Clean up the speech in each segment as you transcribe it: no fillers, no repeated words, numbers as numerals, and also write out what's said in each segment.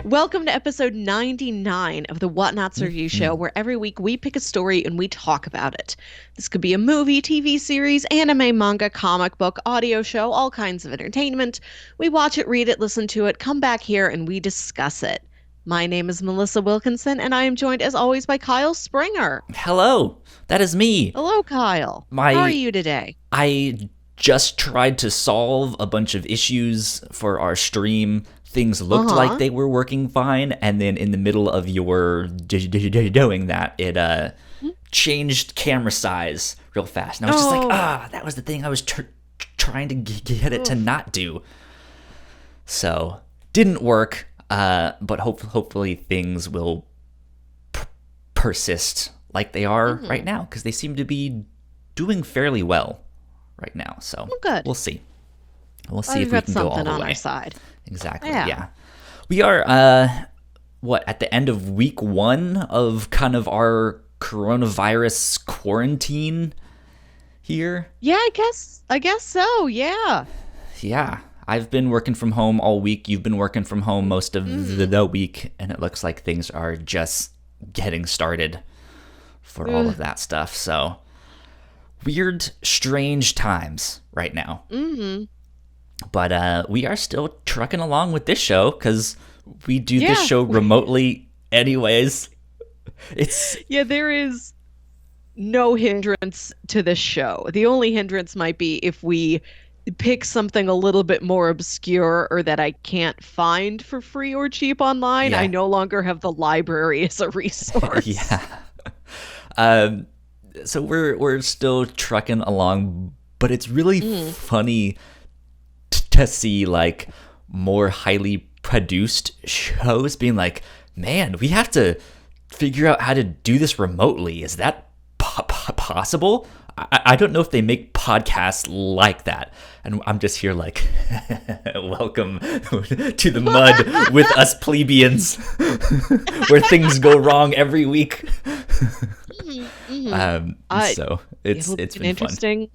Welcome to episode 99 of the Whatnauts review show, where every week we pick a story and we talk about it. This could be a movie, TV series, anime, manga, comic book, audio show, all kinds of entertainment. We watch it, read it, listen to it, come back here, and we discuss it. My name is Melissa Wilkinson, and I am joined, as always, by Kyle Springer. Hello, that is me. Hello, Kyle. How are you today? I just tried to solve a bunch of issues for our stream. Things looked like they were working fine, and then in the middle of your doing that, it changed camera size real fast. And I was just like, that was the thing I was trying to get it to not do. So, didn't work, but hopefully things will persist like they are right now, because they seem to be doing fairly well right now. So, good. We'll see. We'll see if we can go all the way. We've got something on our side. Exactly, yeah. We are, at the end of week 1 of kind of our coronavirus quarantine here? Yeah, I guess so, yeah. Yeah. I've been working from home all week. You've been working from home most of the week, and it looks like things are just getting started for all of that stuff. So, weird, strange times right now. Mm-hmm. But we are still trucking along with this show because we do this show remotely anyways. There is no hindrance to this show. The only hindrance might be if we pick something a little bit more obscure or that I can't find for free or cheap online. I no longer have the library as a resource. So we're still trucking along, but it's really funny to see like more highly produced shows being like, man, we have to figure out how to do this remotely. Is that possible? I don't know if they make podcasts like that. And I'm just here like, welcome to the mud with us plebeians, where things go wrong every week. So it's been an interesting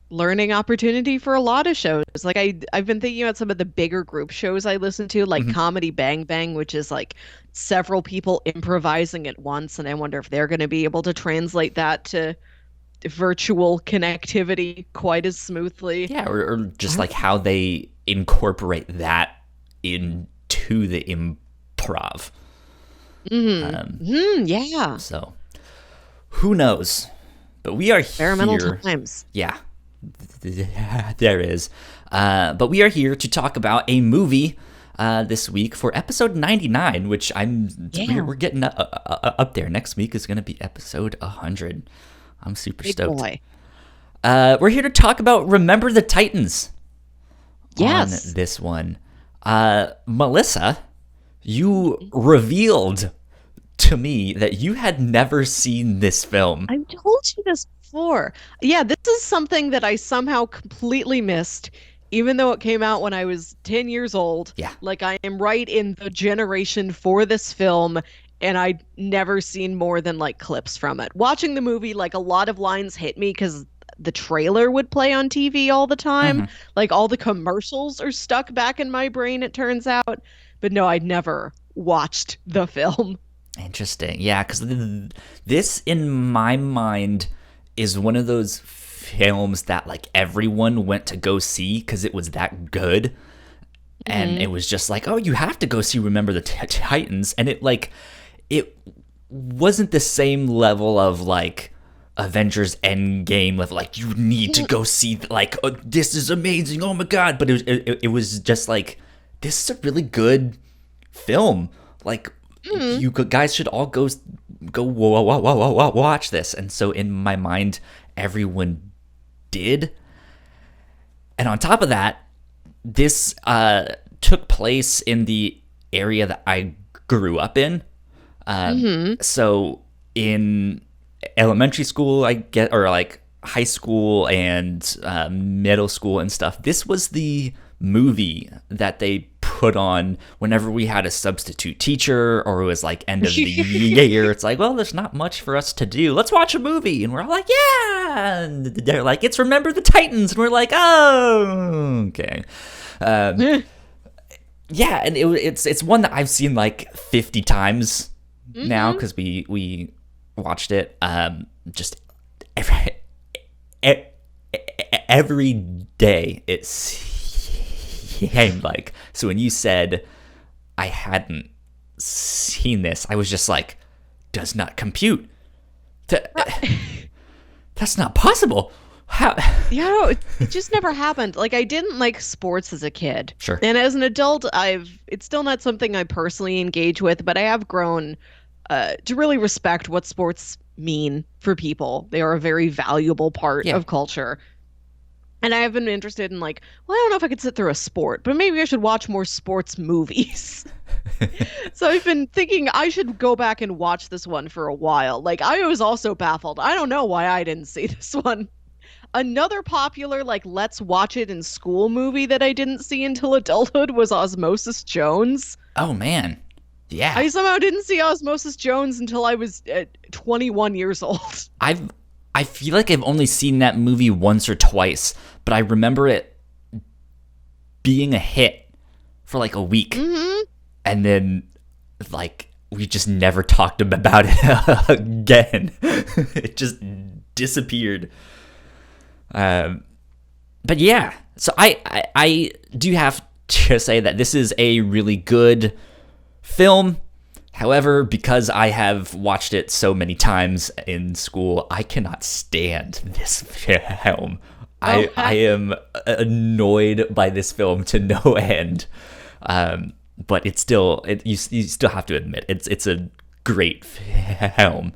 learning opportunity for a lot of shows. Like I've been thinking about some of the bigger group shows I listen to, like Comedy Bang Bang, which is like several people improvising at once, and I wonder if they're going to be able to translate that to virtual connectivity quite as smoothly. Yeah, or just like how they incorporate that into the improv. Yeah. So who knows? But we are here. Experimental times. Yeah. There is. But we are here to talk about a movie this week for episode 99, which we're getting up there. Next week is going to be episode 100. I'm super stoked. Boy. We're here to talk about Remember the Titans. Yes. On this one. Melissa, you revealed to me that you had never seen this film. I've told you this before. Yeah, this is something that I somehow completely missed, even though it came out when I was 10 years old. Yeah. Like, I am right in the generation for this film, and I'd never seen more than, like, clips from it. Watching the movie, like, a lot of lines hit me because the trailer would play on TV all the time. Like, all the commercials are stuck back in my brain, it turns out. But no, I'd never watched the film. Interesting. Yeah, because this, in my mind, is one of those films that, like, everyone went to go see because it was that good. And it was just like, oh, you have to go see Remember the Titans. And it wasn't the same level of, like, Avengers Endgame with, like, you need to go see, like, oh, this is amazing, oh my god. But it was just like, this is a really good film. Like, you guys should all go watch this. And so in my mind, everyone did. And on top of that, this took place in the area that I grew up in. So in elementary school, or like high school and middle school and stuff, this was the movie that they put on whenever we had a substitute teacher, or it was like end of the year. It's like, well, there's not much for us to do. Let's watch a movie. And we're all like, yeah. And they're like, it's Remember the Titans. And we're like, oh, okay. Yeah, and it's one that I've seen like 50 times now, Mm-hmm. because we watched it just every e- every day, it seemed like. So when you said I hadn't seen this, I was just like, does not compute. That's not possible. How? Yeah, no, it just never happened. Like I didn't like sports as a kid. Sure. And as an adult, it's still not something I personally engage with, but I have grown to really respect what sports mean for people. They are a very valuable part Yeah. of culture. And I have been interested in like, well, I don't know if I could sit through a sport, but maybe I should watch more sports movies. So I've been thinking I should go back and watch this one for a while. Like I was also baffled. I don't know why I didn't see this one. Another popular like let's watch it in school movie that I didn't see until adulthood was Osmosis Jones. Oh man. Yeah. I somehow didn't see Osmosis Jones until I was 21 years old. I've I feel like I've only seen that movie once or twice, but I remember it being a hit for like a week, Hmm. and then like we just never talked about it again. It just disappeared. But yeah, so I do have to say that this is a really good film. However, because I have watched it so many times in school, I cannot stand this film. I am annoyed by this film to no end. But it's still you still have to admit it's a great film.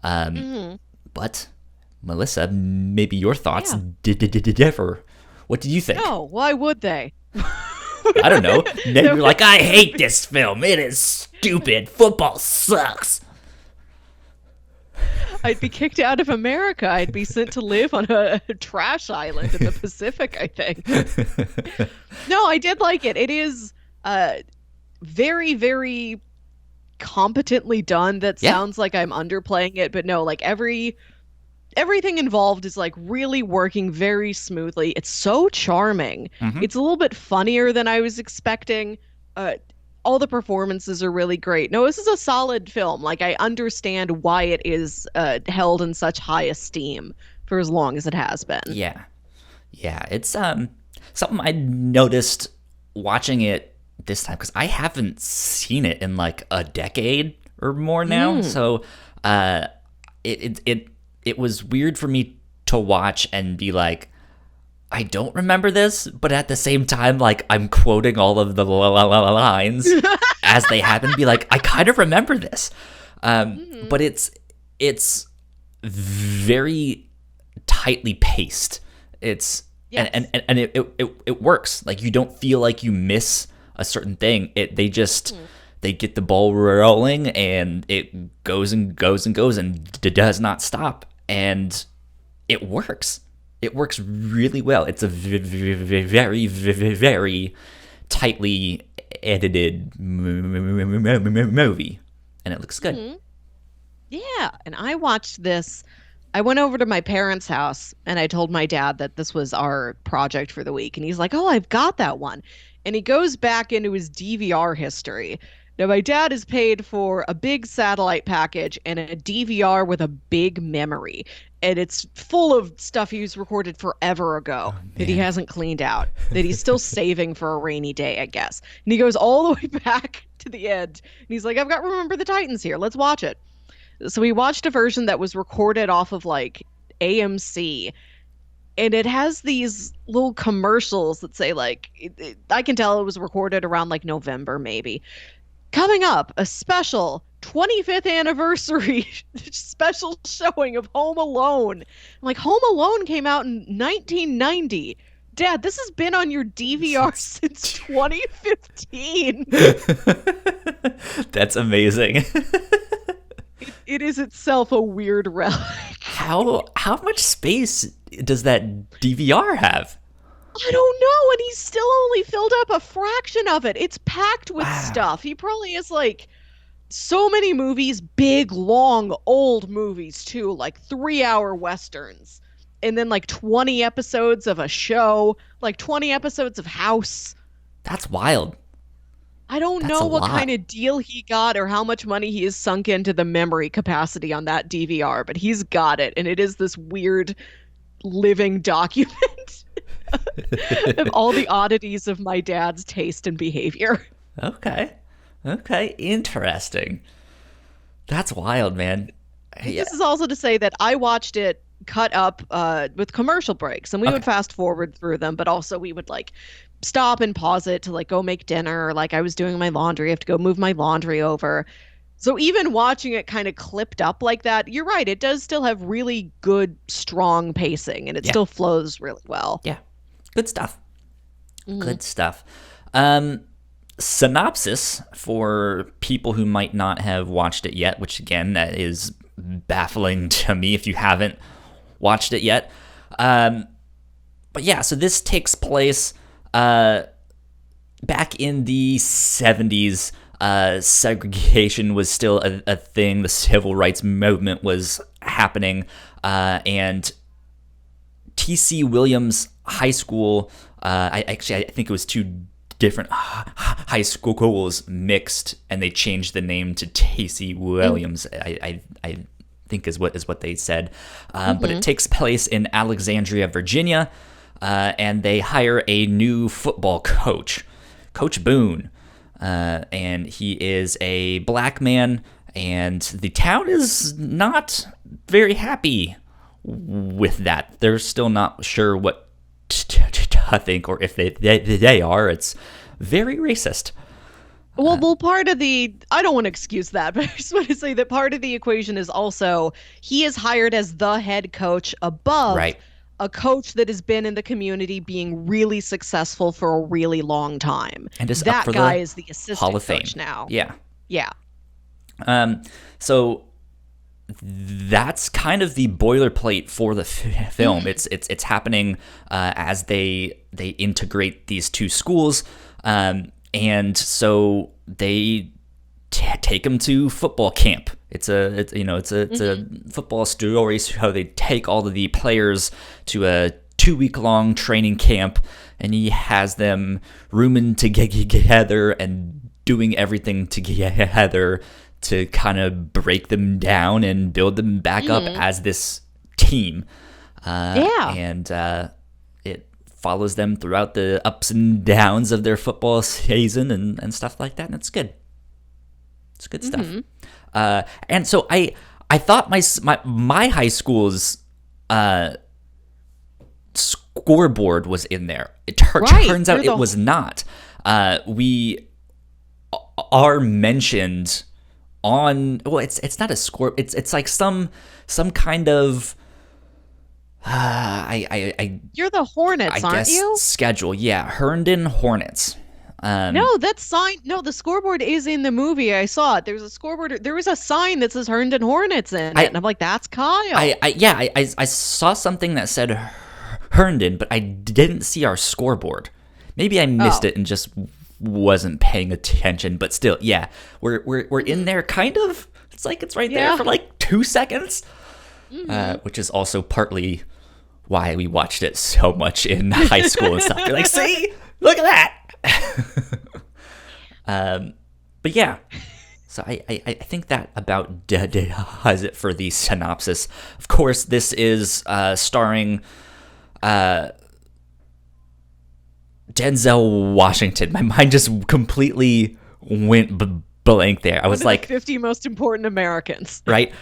But Melissa, maybe your thoughts Yeah. differ. What did you think? No, why would they? I don't know. Maybe you're like, I hate this film. It is stupid. Football sucks. I'd be kicked out of America. I'd be sent to live on a trash island in the Pacific, I think. No, I did like it. It is very, very competently done. That Yeah. sounds like I'm underplaying it, but no, like everything involved is like really working very smoothly. It's so charming. Mhm. It's a little bit funnier than I was expecting. All the performances are really great. No, this is a solid film. Like I understand why it is held in such high esteem for as long as it has been. Yeah. Yeah. It's something I noticed watching it this time, because I haven't seen it in like a decade or more now. So it was weird for me to watch and be like, I don't remember this, but at the same time, like I'm quoting all of the lines as they happen. Be like, I kind of remember this, but it's very tightly paced. It's Yes. and it works. Like you don't feel like you miss a certain thing. They get the ball rolling, and it goes and goes and goes and does not stop, and it works. It works really well. It's a very, very tightly edited movie, and it looks good. Yeah, and I watched this. I went over to my parents' house and I told my dad that this was our project for the week. And he's like, "Oh, I've got that one." And he goes back into his DVR history. Now, my dad is paid for a big satellite package and a DVR with a big memory. And it's full of stuff he's recorded forever ago that he hasn't cleaned out, that he's still saving for a rainy day, I guess. And he goes all the way back to the end. And he's like, "I've got Remember the Titans here. Let's watch it." So we watched a version that was recorded off of like AMC, and it has these little commercials that say like I can tell it was recorded around like November maybe. Coming up, a special 25th anniversary special showing of Home Alone. I'm like, Home Alone came out in 1990. Dad, this has been on your DVR since 2015. That's amazing. It is itself a weird relic. How much space does that DVR have? I don't know, and he's still only filled up a fraction of it. It's packed with Wow. stuff. He probably has like so many movies, big, long, old movies too, like 3-hour westerns. And then like 20 episodes of a show, like 20 episodes of House. That's wild. I don't That's a know what kind lot. of deal he got or how much money he has sunk into the memory capacity on that DVR, but he's got it, and it is this weird living document of all the oddities of my dad's taste and behavior. Okay. Okay. Interesting. That's wild, man. Yeah. This is also to say that I watched it cut up with commercial breaks, and we would Okay. fast forward through them, but also we would like stop and pause it to like go make dinner, or like I was doing my laundry, I have to go move my laundry over. So even watching it kind of clipped up like that, you're right, it does still have really good, strong pacing, and it Yeah. still flows really well. Yeah. Good stuff. Hmm. Good stuff. Um, Synopsis for people who might not have watched it yet, which again, that is baffling to me if you haven't watched it yet. But yeah, so this takes place back in the 70s. Segregation was still a thing. The civil rights movement was happening. And T.C. Williams High School, I think it was two different high schools mixed, and they changed the name to T.C. Williams. I think is what they said. But it takes place in Alexandria, Virginia, and they hire a new football coach, Coach Boone, and he is a black man, and the town is not very happy with that. They're still not sure what to think, or if they are. It's very racist. Well, part of the, I don't want to excuse that, but I just want to say that part of the equation is also he is hired as the head coach above Right. a coach that has been in the community being really successful for a really long time. And is up That for guy the is the Hall assistant of Fame. coach now. Yeah. Yeah. So that's kind of the boilerplate for the film. It's happening as they integrate these two schools, and so they take them to football camp. It's a football story. So they take all of the players to a 2-week long training camp, and he has them rooming together and doing everything together to kind of break them down and build them back up as this team. Yeah. And it follows them throughout the ups and downs of their football season and stuff like that. And it's good. It's good stuff. And so I thought my high school's scoreboard was in there. It Right. turns out You're it the- was not. We are mentioned on, well, it's not a score. It's like some kind of You're the Hornets, I aren't guess you? schedule. Yeah, Herndon Hornets. No, that sign. No, the scoreboard is in the movie. I saw it. There's a scoreboard. There was a sign that says Herndon Hornets in it, I and I'm like, that's Kyle. I saw something that said Herndon, but I didn't see our scoreboard. Maybe I missed Oh. it and just wasn't paying attention. But still, yeah, we're in there kind of. It's like it's right there Yeah. for like 2 seconds, which is also partly why we watched it so much in high school and stuff. You're like, see, look at that. But yeah, so I think that about does it for the synopsis. Of course, this is starring Denzel Washington. My mind just completely went blank there. I was One of the like, 50 most important Americans. right?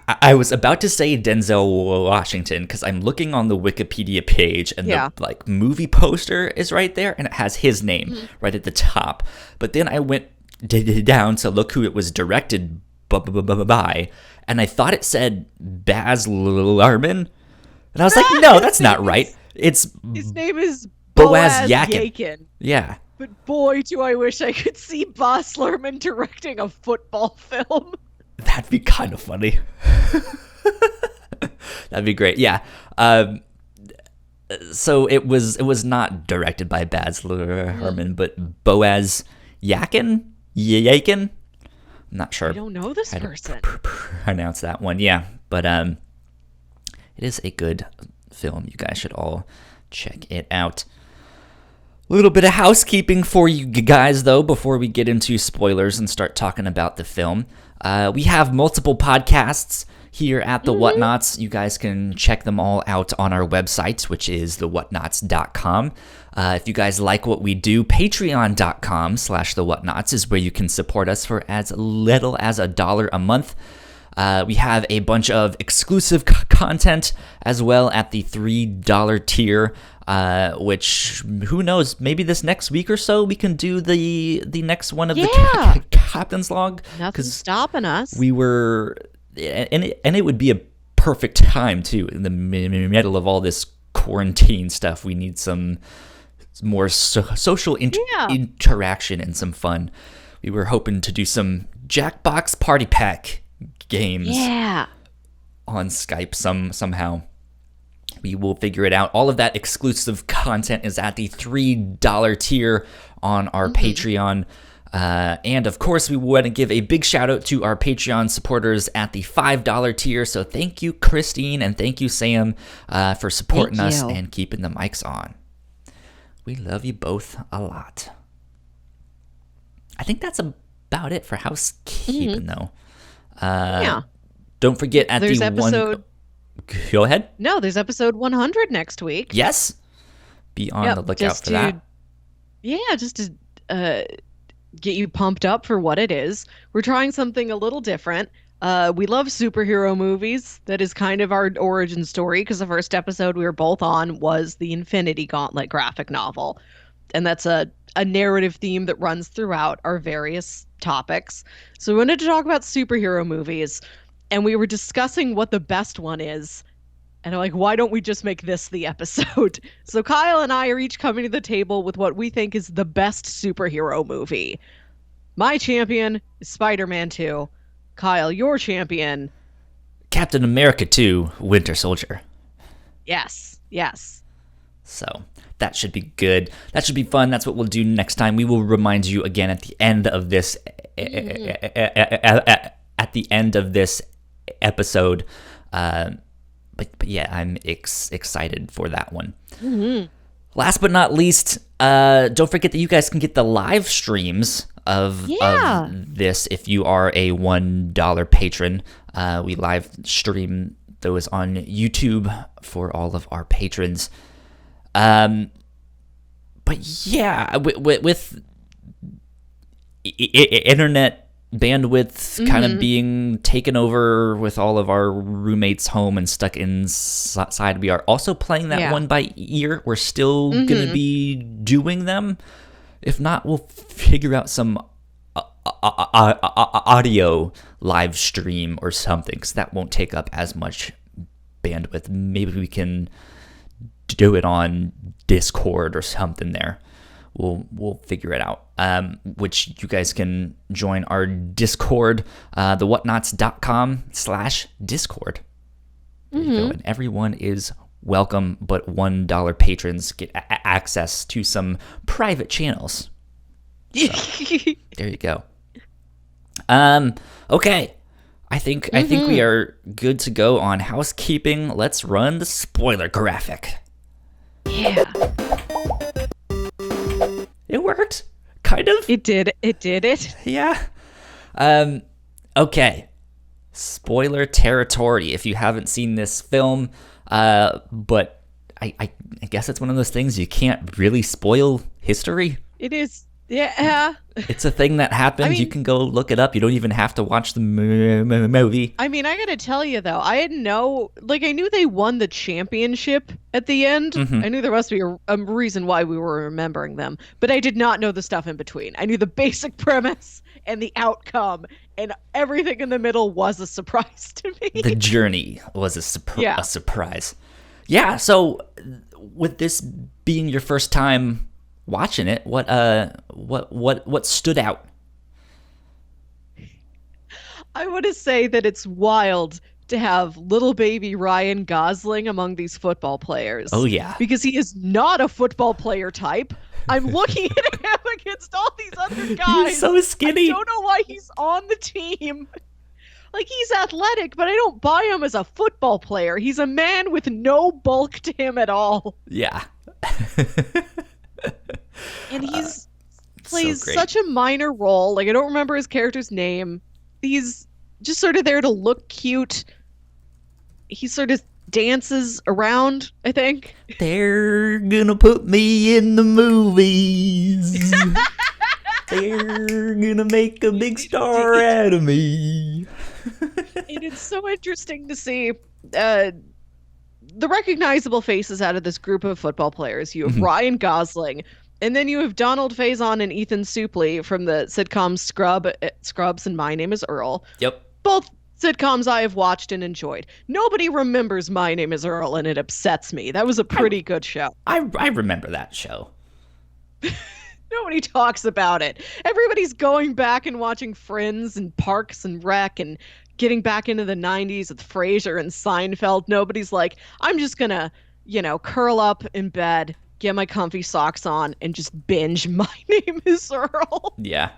I was about to say Denzel Washington because I'm looking on the Wikipedia page and Yeah. the like movie poster is right there and it has his name right at the top. But then I went down to look who it was directed by, and I thought it said Baz Luhrmann, and I was like, no, that's not right. It's His name is Boaz Boaz Yakin. Yakin. Yeah. But boy, do I wish I could see Baz Luhrmann directing a football film. That'd be kind of funny. That'd be great. Yeah. So it was not directed by Baz Luhrmann, but Boaz Yakin. I'm not sure I don't know this how to person. pronounce that one. Yeah, but it is a good film. You guys should all check it out. A little bit of housekeeping for you guys, though, before we get into spoilers and start talking about the film. We have multiple podcasts here at the Whatnauts. You guys can check them all out on our website, which is thewhatnauts.com. If you guys like what we do, patreon.com/thewhatnauts is where you can support us for as little as $1 a month. We have a bunch of exclusive content as well at the $3 tier, which, who knows, maybe this next week or so we can do the next one of the Captain's Log. Nothing's stopping us. We were, and it would be a perfect time, too, in the middle of all this quarantine stuff. We need some more social interaction and some fun. We were hoping to do some Jackbox Party Pack games on Skype somehow. We will figure it out. All of that exclusive content is at the $3 tier on our Patreon. And of course, we want to give a big shout out to our Patreon supporters at the $5 tier. So thank you, Christine, and thank you, Sam, for supporting us and keeping the mics on. We love you both a lot. I think that's about it for housekeeping, though. Don't forget there's episode. Go ahead. No, there's episode 100 next week. Yes. Be on the lookout for that. Yeah, just to get you pumped up for what it is. We're trying something a little different. We love superhero movies. That is kind of our origin story, because the first episode we were both on was the Infinity Gauntlet graphic novel. And that's a narrative theme that runs throughout our various topics. So we wanted to talk about superhero movies, and we were discussing what the best one is. And I'm like, why don't we just make this the episode? So Kyle and I are each coming to the table with what we think is the best superhero movie. My champion is Spider-Man 2. Kyle, your champion. Captain America 2, Winter Soldier. Yes. So that should be good. That should be fun. That's what we'll do next time. We will remind you again at the end of this episode. But yeah, I'm excited for that one. Last but not least, don't forget that you guys can get the live streams of this if you are a $1 patron. We live stream those on YouTube for all of our patrons. But yeah, with internet bandwidth kind of being taken over with all of our roommates home and stuck inside, we are also playing that one by ear. We're still gonna be doing them. If not, we'll figure out some audio live stream or something, because that won't take up as much bandwidth. Maybe we can do it on Discord or something there. We'll figure it out, which you guys can join our Discord, thewhatnauts.com/Discord. There you go. And everyone is welcome, but $1 patrons get access to some private channels. So, there you go. Okay. I think we are good to go on housekeeping. Let's run the spoiler graphic. Yeah. It worked. Kind of. It did. Yeah. Okay. Spoiler territory if you haven't seen this film. But I guess it's one of those things you can't really spoil history. It is. Yeah. It's a thing that happens. I mean, you can go look it up. You don't even have to watch the movie. I mean, I gotta tell you, though, I knew they won the championship at the end. I knew there must be a reason why we were remembering them. But I did not know the stuff in between. I knew the basic premise and the outcome, and everything in the middle was a surprise to me. The journey was a surprise. Yeah, so with this being your first time watching it, what stood out? I want to say that it's wild to have little baby Ryan Gosling among these football players. Oh yeah, because he is not a football player type. I'm looking at him against all these other guys. He's so skinny. I don't know why he's on the team. Like, he's athletic, but I don't buy him as a football player. He's a man with no bulk to him at all. Yeah. And he's So plays great. such a minor role. Like I don't remember his character's name. He's just sort of there to look cute. He sort of dances around, I think. They're gonna put me in the movies. They're gonna make a big star out of me. And it's so interesting to see uh, the recognizable faces out of this group of football players. You have Mhm. Ryan Gosling, and then you have Donald Faison and Ethan Suplee from the sitcom Scrubs and My Name is Earl. Yep. Both sitcoms I have watched and enjoyed. Nobody remembers My Name is Earl, and it upsets me. That was a I, pretty good show. I remember that show. Nobody talks about it. Everybody's going back and watching Friends and Parks and Rec and getting back into the 90s with Frasier and Seinfeld. Nobody's like, I'm just gonna, curl up in bed, get my comfy socks on, and just binge My Name is Earl. Yeah.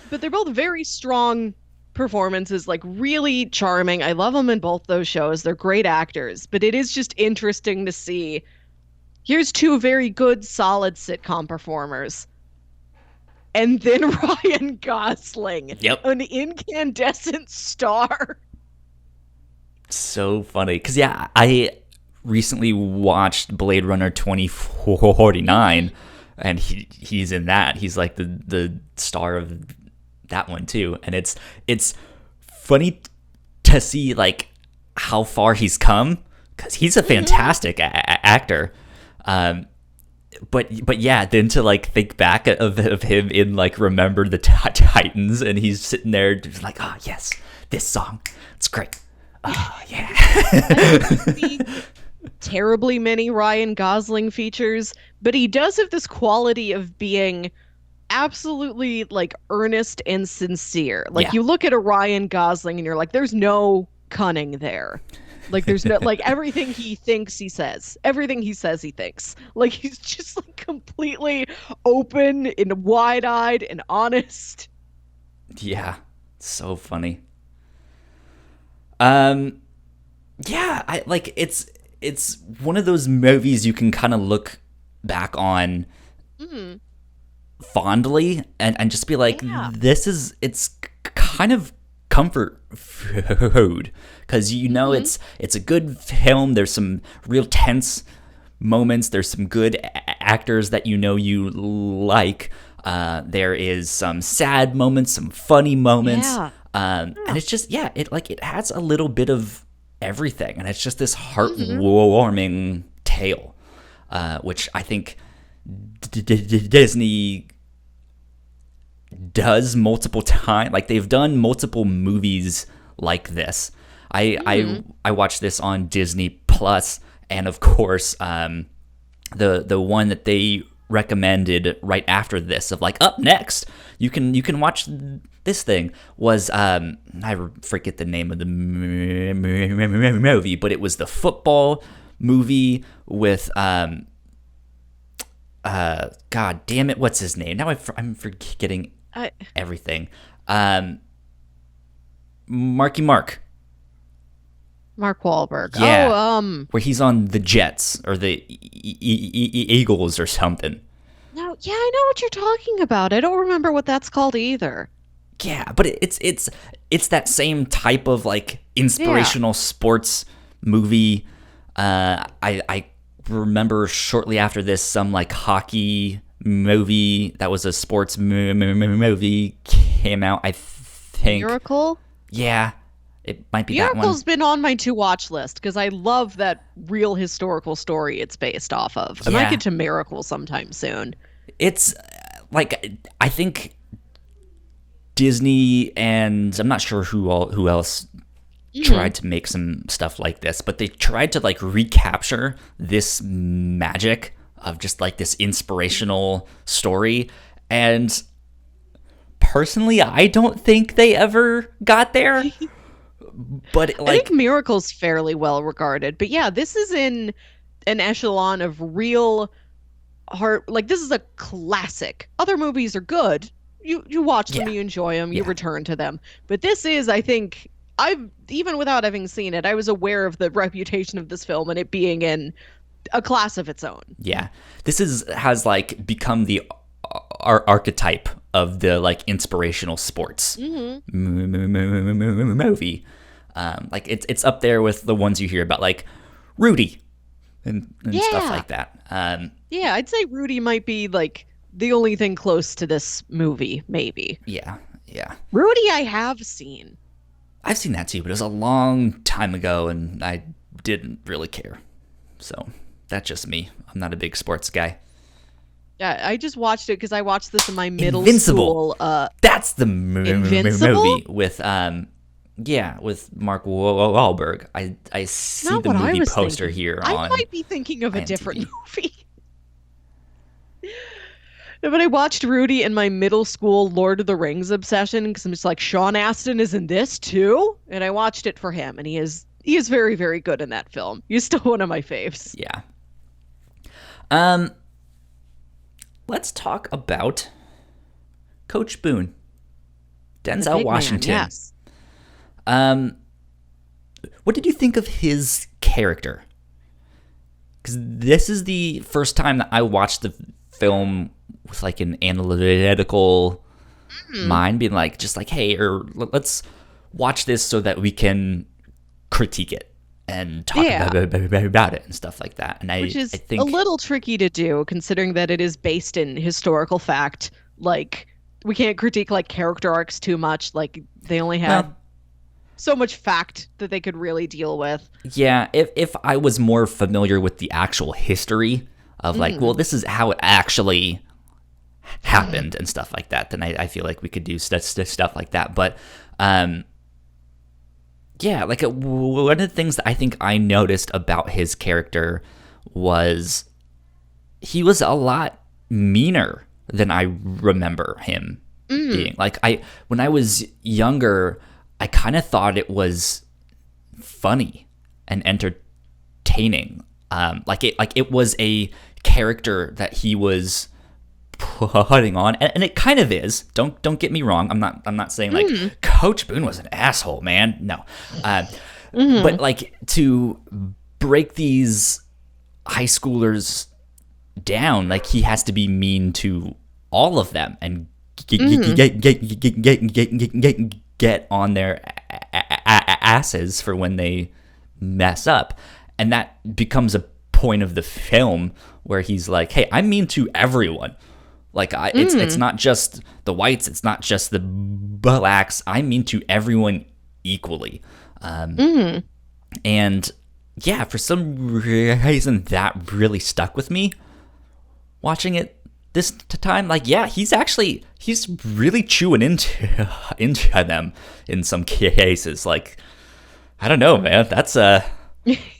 But they're both very strong performances, like really charming. I love them in both those shows. They're great actors, but it is just interesting to see. Here's two very good, solid sitcom performers. And then Ryan Gosling, Yep. an incandescent star. So funny. Because, yeah, I recently watched Blade Runner 2049, and he's in that. He's like the star of that one, too. And it's funny to see, like, how far he's come, because he's a fantastic actor. But yeah, then to like think back of him in like Remember the Titans, and he's sitting there just like, oh yes, this song, it's great. Oh yeah. I don't see terribly many Ryan Gosling features, but he does have this quality of being absolutely like earnest and sincere. Like Yeah. you look at a Ryan Gosling and you're like, there's no cunning there. Like there's no like everything he thinks he says. Everything he says he thinks. Like he's just like completely open and wide-eyed and honest. Yeah, so funny. Um, yeah, I like it's one of those movies you can kind of look back on fondly and just be like, Yeah. it's kind of comfort food, because it's a good film. There's some real tense moments. There's some good actors that you like. There is some sad moments, some funny moments. Yeah. And it's just, yeah, it has a little bit of everything, and it's just this heartwarming tale, which I think Disney does multiple times. Like they've done multiple movies like this. I watched this on Disney Plus, and of course, the one that they recommended right after this of like, up next you can watch this thing was I forget the name of the movie, but it was the football movie with God damn it, what's his name? Now I'm forgetting I, everything. Marky Mark. Mark Wahlberg. Yeah. Oh, Where he's on the Jets or the Eagles or something. no, yeah, I know what you're talking about. I don't remember what that's called either. Yeah, but it's that same type of like inspirational sports movie. I remember shortly after this some like hockey movie that was a sports movie came out. I think. Miracle? Yeah, it might be that one. Miracle's been on my to watch list because I love that real historical story it's based off of. I might Yeah. get to Miracle sometime soon. It's like I think Disney, and I'm not sure who else tried to make some stuff like this, but they tried to like recapture this magic of just like this inspirational story. And personally, I don't think they ever got there. But I like, think Miracle's fairly well regarded, but yeah, this is in an echelon of real heart. Like this is a classic. Other movies are good. You watch them, Yeah. you enjoy them, you Yeah. return to them. But this is, I think, I've even without having seen it, I was aware of the reputation of this film and it being in a class of its own. Yeah, this has like become the archetype of the like inspirational sports movie. Like it's up there with the ones you hear about, like Rudy and stuff Yeah. like that. Yeah, I'd say Rudy might be like the only thing close to this movie, maybe. Yeah, yeah. Rudy I have seen. I've seen that too, but it was a long time ago, and I didn't really care. So that's just me. I'm not a big sports guy. Yeah, I just watched it because I watched this in my middle Invincible. school. That's the Invincible? movie with with Mark Wahlberg. I see Not the what I movie was poster thinking. here I on might be thinking of a different IMDb. movie. But I watched Rudy in my middle school Lord of the Rings obsession because I'm just like, Sean Astin is in this too, and I watched it for him, and he is very, very good in that film. He's still one of my faves. Yeah. Um, let's talk about Coach Boone, The Denzel big man, Washington. yes. Um, what did you think of his character? Because this is the first time that I watched the film with like an analytical mind, being like, just like, hey, or let's watch this so that we can critique it and talk Yeah. about it and stuff like that. And Which is I think a little tricky to do considering that it is based in historical fact. Like, we can't critique like character arcs too much. Like, they only had well, so much fact that they could really deal with. yeah, if I was more familiar with the actual history of like, well, this is how it actually happened and stuff like that, then I feel like we could do stuff like that. But yeah, like one of the things that I think I noticed about his character was he was a lot meaner than I remember him being. Like when I was younger, I kind of thought it was funny and entertaining. Like it was a character that he was putting on, and it kind of is. Don't get me wrong. I'm not saying like Coach Boone was an asshole, man. No, but like to break these high schoolers down, like he has to be mean to all of them and get on their asses for when they mess up, and that becomes a point of the film where he's like, hey, I'm mean to everyone. Like it's not just the whites, it's not just the blacks. I'm mean to everyone equally. And yeah, for some reason that really stuck with me watching it this time. Like, yeah, he's really chewing into them in some cases. Like, I don't know, man. That's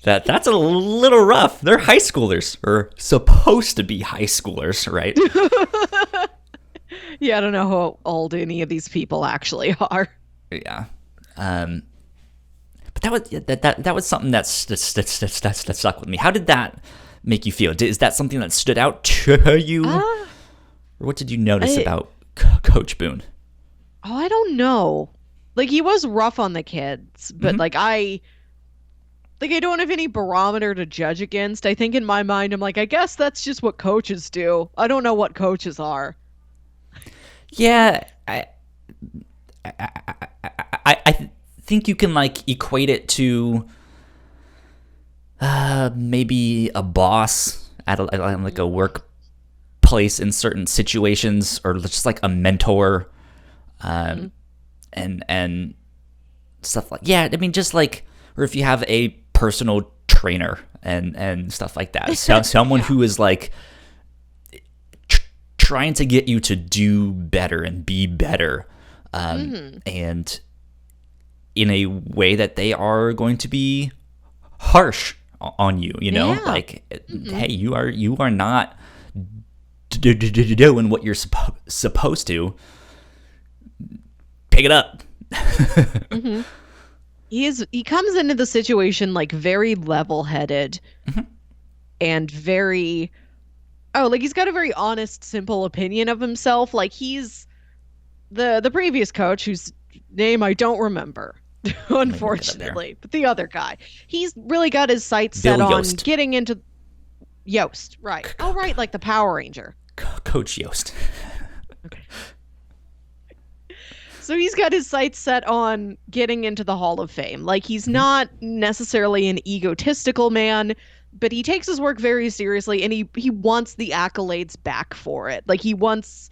that's a little rough. They're high schoolers, or supposed to be high schoolers, right? Yeah, I don't know how old any of these people actually are. Yeah. But that was something that stuck with me. How did that make you feel? Is that something that stood out to you? Or what did you notice about Coach Boone? Oh, I don't know. Like, he was rough on the kids, but I don't have any barometer to judge against. I think in my mind, I'm like, I guess that's just what coaches do. I don't know what coaches are. Yeah, I think you can like equate it to maybe a boss at like a workplace in certain situations, or just like a mentor, and stuff like, yeah. I mean, just like, or if you have a personal trainer and stuff like that. So someone who is like trying to get you to do better and be better, and in a way that they are going to be harsh on you. You know, like, hey, you are not doing what you're supposed to. Pick it up. He comes into the situation like very level-headed and very like he's got a very honest, simple opinion of himself. Like, he's the previous coach, whose name I don't remember, unfortunately, but the other guy. He's really got his sights set Bill on Yost. getting into Yost, right. Oh, right, like the Power Ranger. Coach Yost. Okay. So he's got his sights set on getting into the Hall of Fame. Like, he's Mhm. not necessarily an egotistical man, but he takes his work very seriously, and he wants the accolades back for it. Like, he wants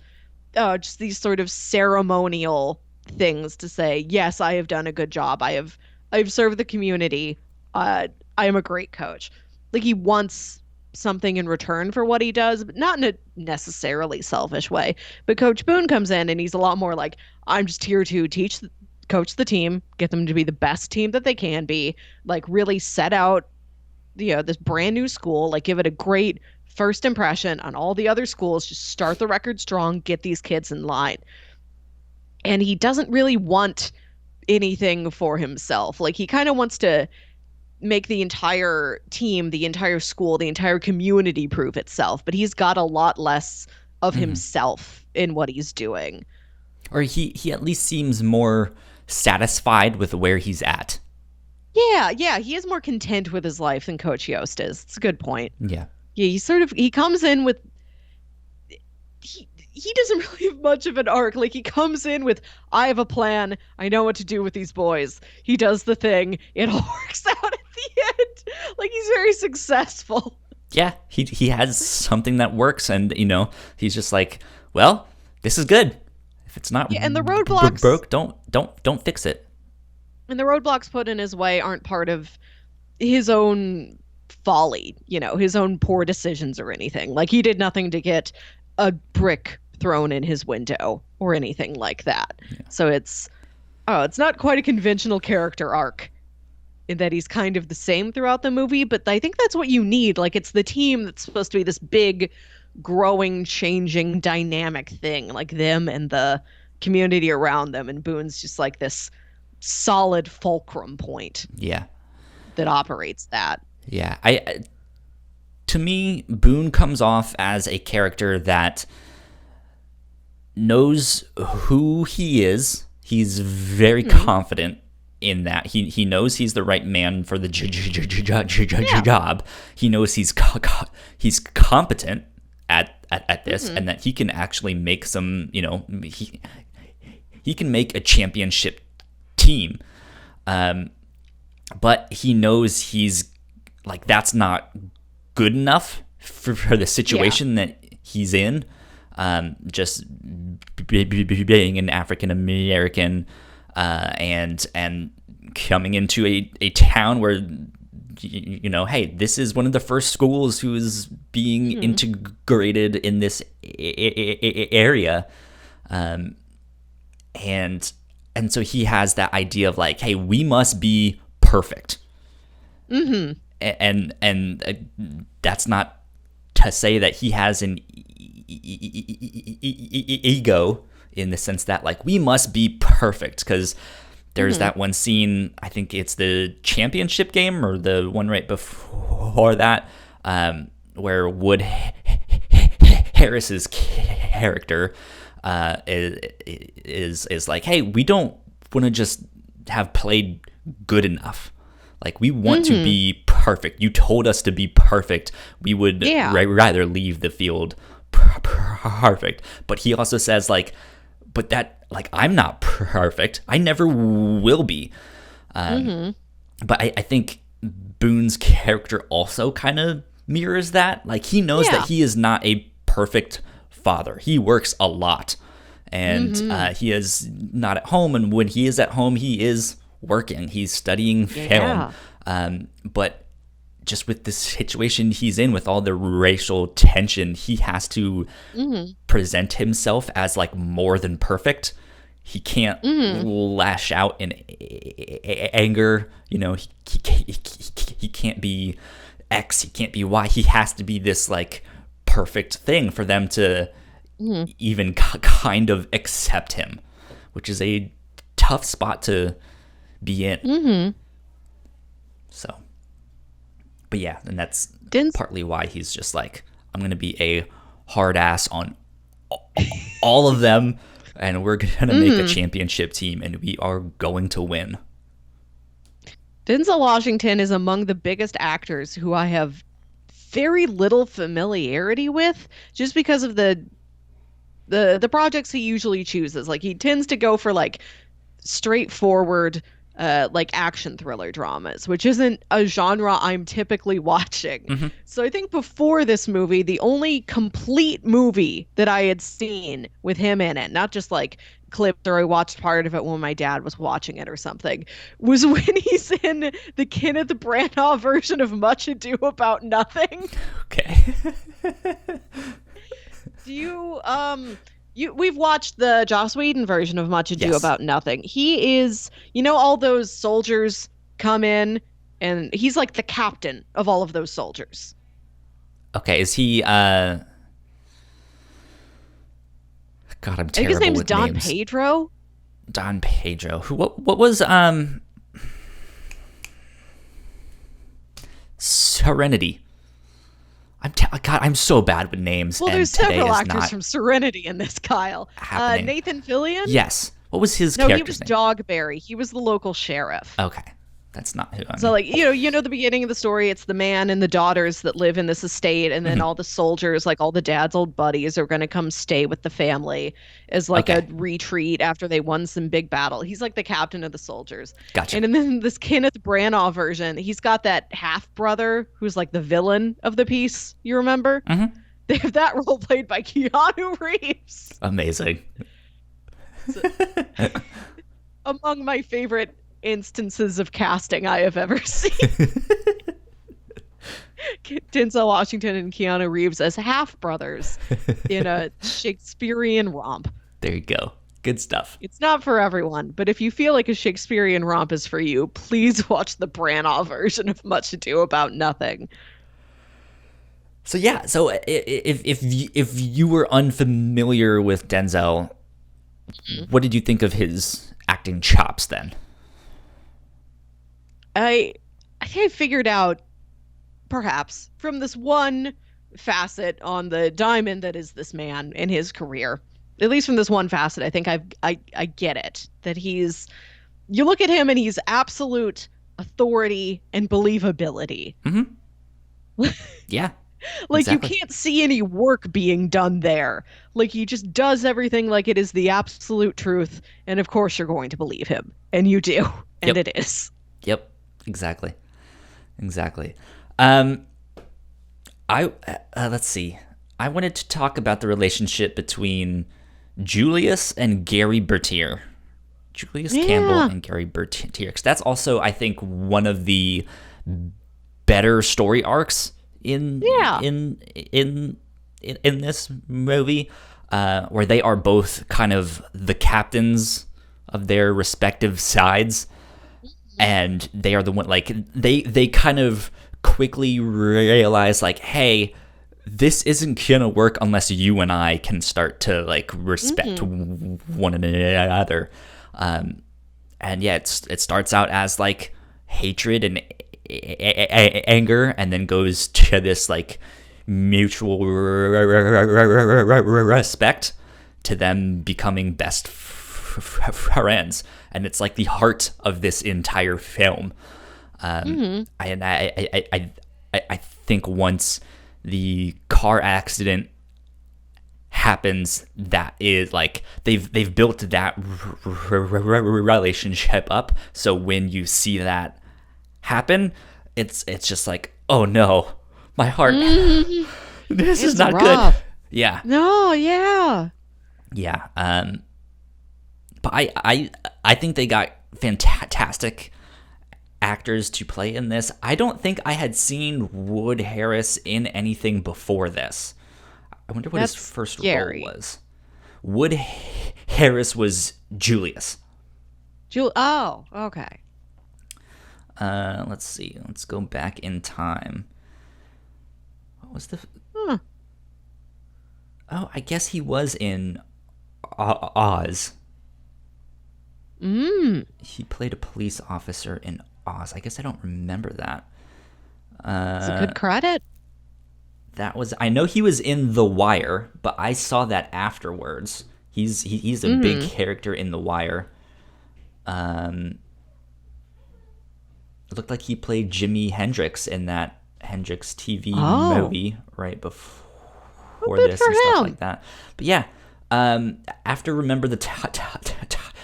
just these sort of ceremonial things to say, yes, I have done a good job. I've served the community. I am a great coach. Like, he wants something in return for what he does, but not in a necessarily selfish way. But Coach Boone comes in and he's a lot more like, I'm just here to coach the team, get them to be the best team that they can be, like really set out, this brand new school, like give it a great first impression on all the other schools, just start the record strong, get these kids in line. And he doesn't really want anything for himself. Like, he kind of wants to make the entire team, the entire school, the entire community prove itself, but he's got a lot less of himself in what he's doing. Or he at least seems more satisfied with where he's at. Yeah, he is more content with his life than Coach Yost is. It's a good point. Yeah. Yeah, he comes in with he doesn't really have much of an arc. Like, he comes in with, I have a plan. I know what to do with these boys. He does the thing. It all works out at the end. Like, he's very successful. Yeah, he has something that works, and he's just like, well, this is good. If it's not Yeah, and the roadblocks broke, don't fix it. And the roadblocks put in his way aren't part of his own folly, his own poor decisions or anything. Like, he did nothing to get a brick thrown in his window or anything like that. Yeah. So it's not quite a conventional character arc in that he's kind of the same throughout the movie, but I think that's what you need. Like, it's the team that's supposed to be this big, growing, changing, dynamic thing, like them and the community around them, and Boone's just like this solid fulcrum point. Yeah. That operates that. Yeah. To me, Boone comes off as a character that knows who he is. He's very confident in that. He knows he's the right man for the job. He knows he's competent at this, and that he can actually make some, he can make a championship team. But he knows he's like, that's not good enough for the situation that he's in. Just being an African American and coming into a town where hey, this is one of the first schools who is being integrated in this area, and so he has that idea of like, hey, we must be perfect. And that's not to say that he has an ego in the sense that like, we must be perfect, because there's that one scene, I think it's the championship game or the one right before that, where Wood Harris's character is like, hey, we don't want to just have played good enough. Like, we want to be perfect. You told us to be perfect. We would rather leave the field perfect. But he also says, like, but that, like, I'm not perfect. I never will be. But I think Boone's character also kind of mirrors that. Like, he knows that he is not a perfect father. He works a lot. And he is not at home. And when he is at home, he is working. He's studying film. But just with this situation he's in, with all the racial tension, he has to present himself as like more than perfect. He can't lash out in anger. He can't be X. He can't be Y. He has to be this like perfect thing for them to even kind of accept him, which is a tough spot to be in. So, but yeah, and that's partly why he's just like, I'm gonna be a hard ass on all of them, and we're gonna make a championship team, and we are going to win. Denzel Washington is among the biggest actors who I have very little familiarity with, just because of the projects he usually chooses. Like he tends to go for like straightforward like action thriller dramas, which isn't a genre I'm typically watching. Hmm. So I think before this movie, the only complete movie that I had seen with him in it, not just like clips or I watched part of it when my dad was watching it or something, was when he's in the Kenneth Branagh version of Much Ado About Nothing. Okay. Do we've watched the Joss Whedon version of Much Ado Yes. About Nothing. He is, all those soldiers come in and he's like the captain of all of those soldiers. Okay, is he God, I'm I think his terrible name's with Don names. Pedro. Don Pedro. Who what was Serenity? God, I'm so bad with names, Well, and there's today several is actors not from Serenity in this, Kyle. happening. Nathan Fillion? Yes. What was his No, he character's was name? Dogberry. He was the local sheriff. Okay. That's not who So I'm. like the beginning of the story, it's the man and the daughters that live in this estate, and then Mhm. all the soldiers, like all the dad's old buddies, are going to come stay with the family as like a Okay. retreat after they won some big battle. He's like the captain of the soldiers. Gotcha. And then this Kenneth Branagh version, he's got that half brother who's like the villain of the piece. You remember? Hmm. They have that role played by Keanu Reeves. Amazing. So, among my favorite instances of casting I have ever seen. Denzel Washington and Keanu Reeves as half brothers in a Shakespearean romp. There you go. Good stuff. It's not for everyone, but if you feel like a Shakespearean romp is for you, please watch the Branagh version of Much Ado About Nothing. So yeah, so if you were unfamiliar with Denzel, what did you think of his acting chops then? I think I figured out, perhaps, from this one facet on the diamond that is this man in his career. At least from this one facet, I think I get it. That you look at him and he's absolute authority and believability. Mm-hmm. Yeah, Like exactly. you can't see any work being done there. Like he just does everything like it is the absolute truth, and of course you're going to believe him, and you do, and Yep. it is. Yep. Exactly. Exactly. Um, I let's see. I wanted to talk about the relationship between Julius and Gary Bertier. Julius Campbell Yeah. and Gary Bertier. Because that's also, I think, one of the better story arcs in Yeah. in this movie, where they are both kind of the captains of their respective sides, and they are the one, like they kind of quickly realize, like, hey, this isn't gonna work unless you and I can start to like respect one another. And yeah, it starts out as like hatred and anger, and then goes to this like mutual respect, to them becoming best friends, and it's like the heart of this entire film. I think once the car accident happens, that is like they've built that relationship up. So when you see that happen, it's just like, oh no, my heart. This is It's not rough. good. Yeah, No, yeah. yeah. But I think they got fantastic actors to play in this. I don't think I had seen Wood Harris in anything before this. I wonder what his That's first scary. role was. Wood Harris was Julius. Oh, okay. Let's see. Let's go back in time. What was the? Huh. Oh, I guess he was in Oz. He played a police officer in Oz. I guess I don't remember that. It's a good credit. That was, I know he was in The Wire, but I saw that afterwards. He's a big character in The Wire. It looked like he played Jimi Hendrix in that Hendrix TV Oh, movie right well, before good this for and stuff him. like that. But yeah, after Remember the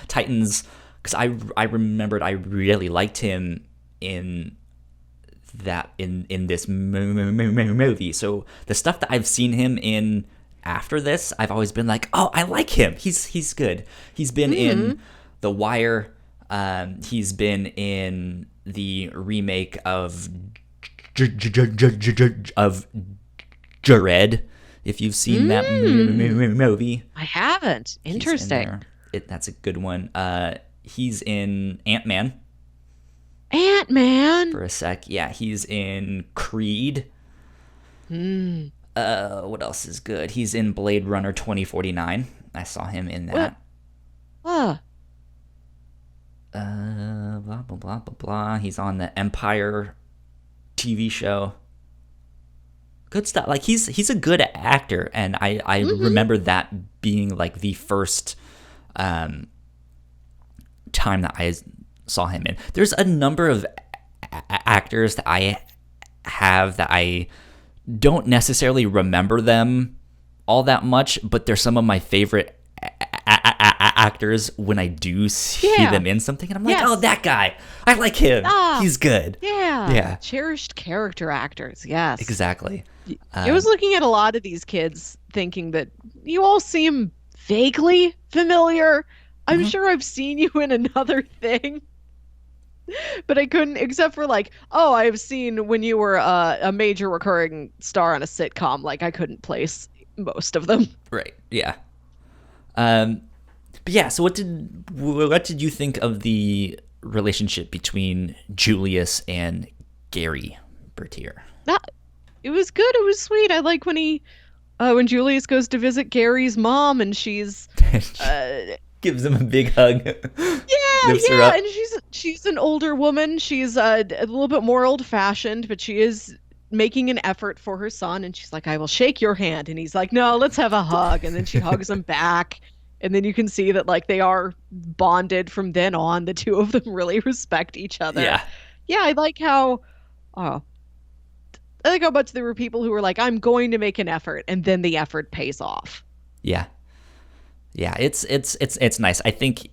Titans, because I remembered I really liked him in in this movie. So the stuff that I've seen him in after this, I've always been like, oh, I like him. He's good. He's been in Mm. The Wire. He's been in the remake of of Jared. If you've seen that Mm. movie, I haven't. he's in Interesting. there. That's a good one. He's in Ant-Man Ant-Man. for a sec. Yeah, he's in Creed. Hmm. What else is good? He's in Blade Runner 2049. I saw him in What? that. Uh, Blah blah blah blah blah. He's on the Empire TV show. Good stuff. Like he's a good actor, and I mm-hmm. remember that being like the first um, time that I saw him in. There's a number of actors that I have that I don't necessarily remember them all that much, but they're some of my favorite actors when I do see Yeah. them in something, and I'm like, oh, Yes. that guy, I like him. Ah, He's good. yeah. Yeah, Cherished character actors. Yes. exactly. I was looking at a lot of these kids thinking that you all seem vaguely familiar. I'm Mhm. sure I've seen you in another thing, but I couldn't, except for like, oh, I've seen when you were a major recurring star on a sitcom. Like, I couldn't place most of them. Right. Yeah. Um, but yeah. So what did you think of the relationship between Julius and Gary Bertier? That, it was good. It was sweet. I like when Julius goes to visit Gary's mom and she's, uh, Gives him a big hug, yeah, lifts her yeah, up. and she's an older woman. She's a little bit more old-fashioned, but she is making an effort for her son. And she's like, "I will shake your hand," and he's like, "No, let's have a hug." And then she hugs him back, and then you can see that like they are bonded from then on. The two of them really respect each other. Yeah. Yeah, oh, I like how much there were people who were like, "I'm going to make an effort," and then the effort pays off. Yeah. Yeah. It's nice. I think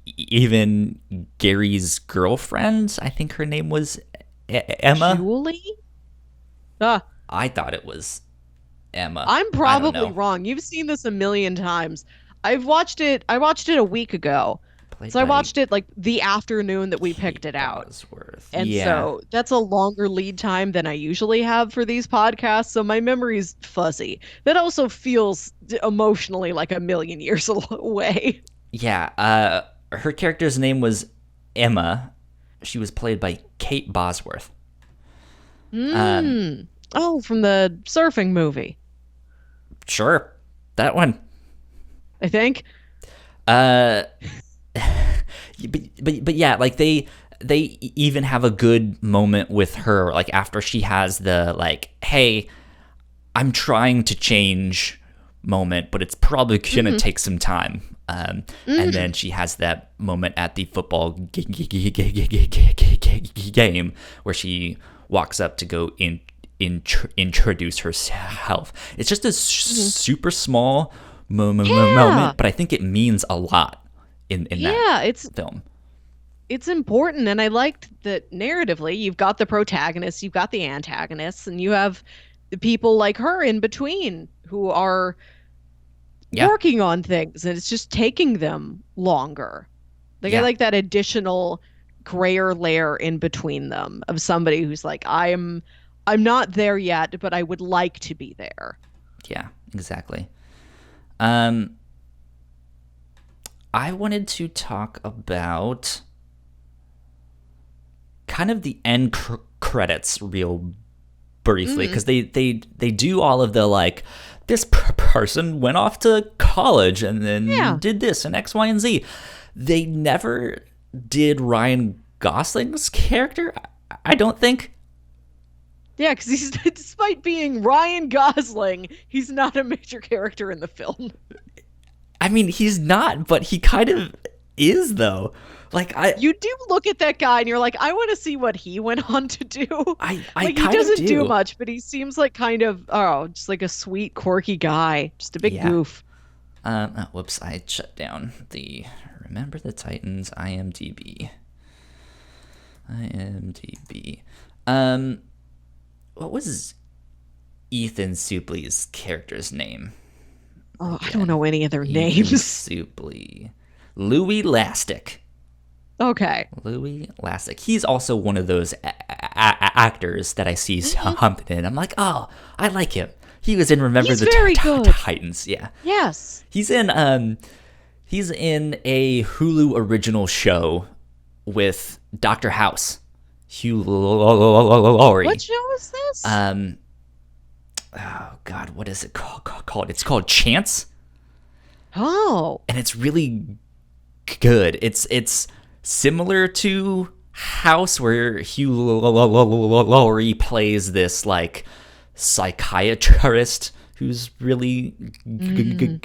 even Gary's girlfriend, I think her name was Emma. Julie? Ah, I thought it was Emma. I'm I don't probably know. wrong. You've seen this a million times. I watched it a week ago. Played So I by watched it like the afternoon that we picked Kate it out. Bosworth. And Yeah. so that's a longer lead time than I usually have for these podcasts. So my memory's fuzzy. That also feels emotionally like a million years away. Yeah. Her character's name was Emma. She was played by Kate Bosworth. Um, Hmm. Oh, from the surfing movie, sure. That one. I think. Uh, but yeah, like they even have a good moment with her, like after she has the like, hey, I'm trying to change moment, but it's probably gonna Hmm. take some time. And Hmm. then she has that moment at the football game where she walks up to go introduce herself. It's just a Hmm. super small Yeah. moment, but I think it means a lot in that Yeah, film. it's important, and I liked that narratively you've got the protagonists, you've got the antagonists, and you have the people like her in between who are Yeah, working on things, and it's just taking them longer. Like I yeah, like that additional grayer layer in between them of somebody who's like, I'm not there yet, but I would like to be there. yeah, exactly. Um, I wanted to talk about kind of the end credits real briefly Mm, because they do all of the like this person went off to college and then yeah. did this and X, Y, and Z. They never did Ryan Gosling's character. I don't think. Yeah, because he's despite being Ryan Gosling, he's not a major character in the film. I mean, he's not, but he kind of is though. Like I You do look at that guy and you're like, I want to see what he went on to do. I Like he kind of doesn't do do. much, but he seems like kind of just like a sweet, quirky guy, just a big Yeah. goof. Whoops, I shut down the Remember the Titans IMDb. IMDb. What was Ethan Supley's character's name? Oh, I don't Again, know any of their Ethan names. Supley. Louis Lastic. Okay. Louis Lastic. He's also one of those actors that I see Hmm. something in. I'm like, oh, I like him. He was in Remember He's the very good. Titans. Yeah, Yes. he's in a Hulu original show with Dr. House, Hugh Laurie. What show is this? Um, oh God, what is it called? It's called Chance, Oh. and it's really good. It's similar to House, where Hugh Laurie plays this like psychiatrist who's really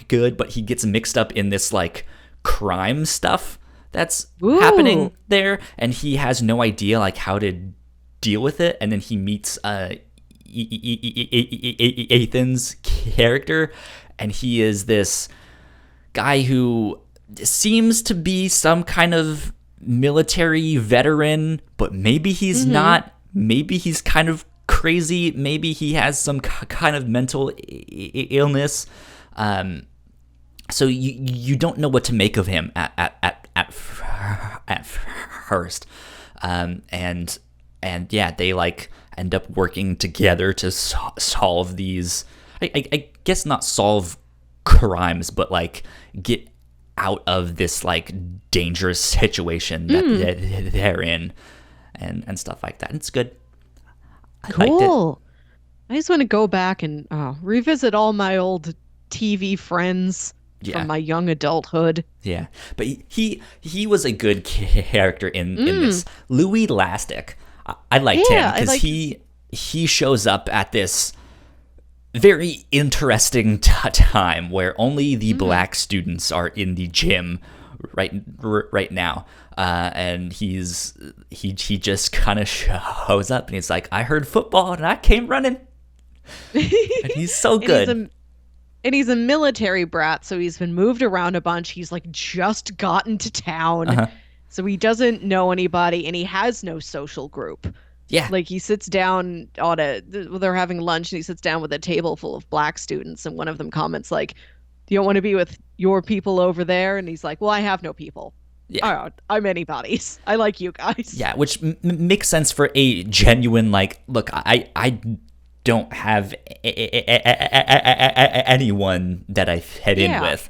good, but he gets mixed up in this like crime stuff that's happening Ooh. there, and he has no idea like how to deal with it. And then he meets Ethan's character, and he is this guy who seems to be some kind of military veteran, but maybe he's not. Maybe he's kind of crazy. Maybe he has some kind of mental illness. So you don't know what to make of him at first, and yeah, they like end up working together to solve these. I guess not solve crimes, but like get out of this like dangerous situation that they're in, and stuff like that. It's good. I liked it. Cool. I just want to go back and revisit all my old TV friends Yeah. from my young adulthood. Yeah, but he was a good character in this. Louis Lastic, I liked him Yeah, I because like. he shows up at this very interesting time where only the black students are in the gym right now, and he just kind of shows up and he's like, I heard football and I came running, and he's so And good. he's a military brat, so he's been moved around a bunch. He's like just gotten to town. So he doesn't know anybody and he has no social group. Yeah, Like he sits down they're having lunch and he sits down with a table full of black students and one of them comments like, "You don't want to be with your people over there?" And he's like, "Well, I have no people. yeah. I'm anybody's. I like you guys." Yeah, which makes sense for a genuine like, look, I don't have anyone that I fit in Yeah. with.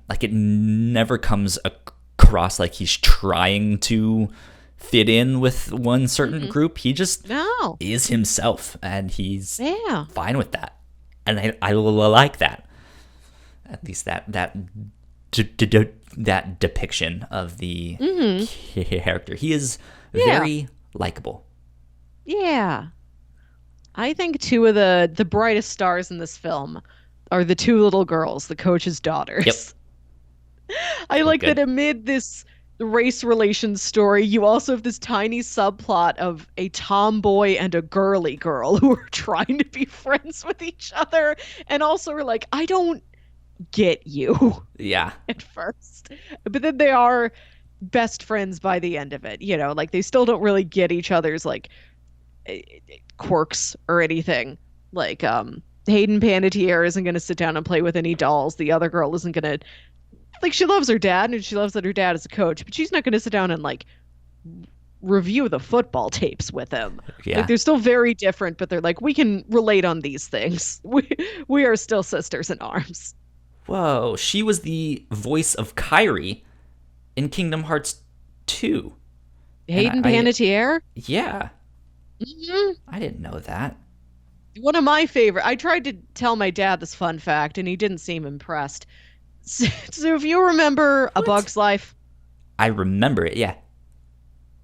Like it never comes across like he's trying to fit in with one certain group. He just No. is himself, and he's Yeah. fine with that. And I like that. At least that depiction of the character. He is very likable. Yeah. I think two of the brightest stars in this film are the two little girls, the coach's daughters. Yep. I like good. that amid this race relations story, you also have this tiny subplot of a tomboy and a girly girl who are trying to be friends with each other and also are like, I don't get you Yeah. at first. But then they are best friends by the end of it. You know, like they still don't really get each other's like quirks or anything. Like Hayden Panettiere isn't going to sit down and play with any dolls. The other girl isn't going to, like, she loves her dad and she loves that her dad is a coach, but she's not going to sit down and like review the football tapes with him. Yeah. Like they're still very different, but they're like, we can relate on these things. We are still sisters in arms. Whoa, she was the voice of Kairi in Kingdom Hearts 2. Hayden Panettiere. Yeah, Mhm. I didn't know that. One of my favorite. I tried to tell my dad this fun fact, and he didn't seem impressed. So if you remember A Bug's Life, I remember it, yeah.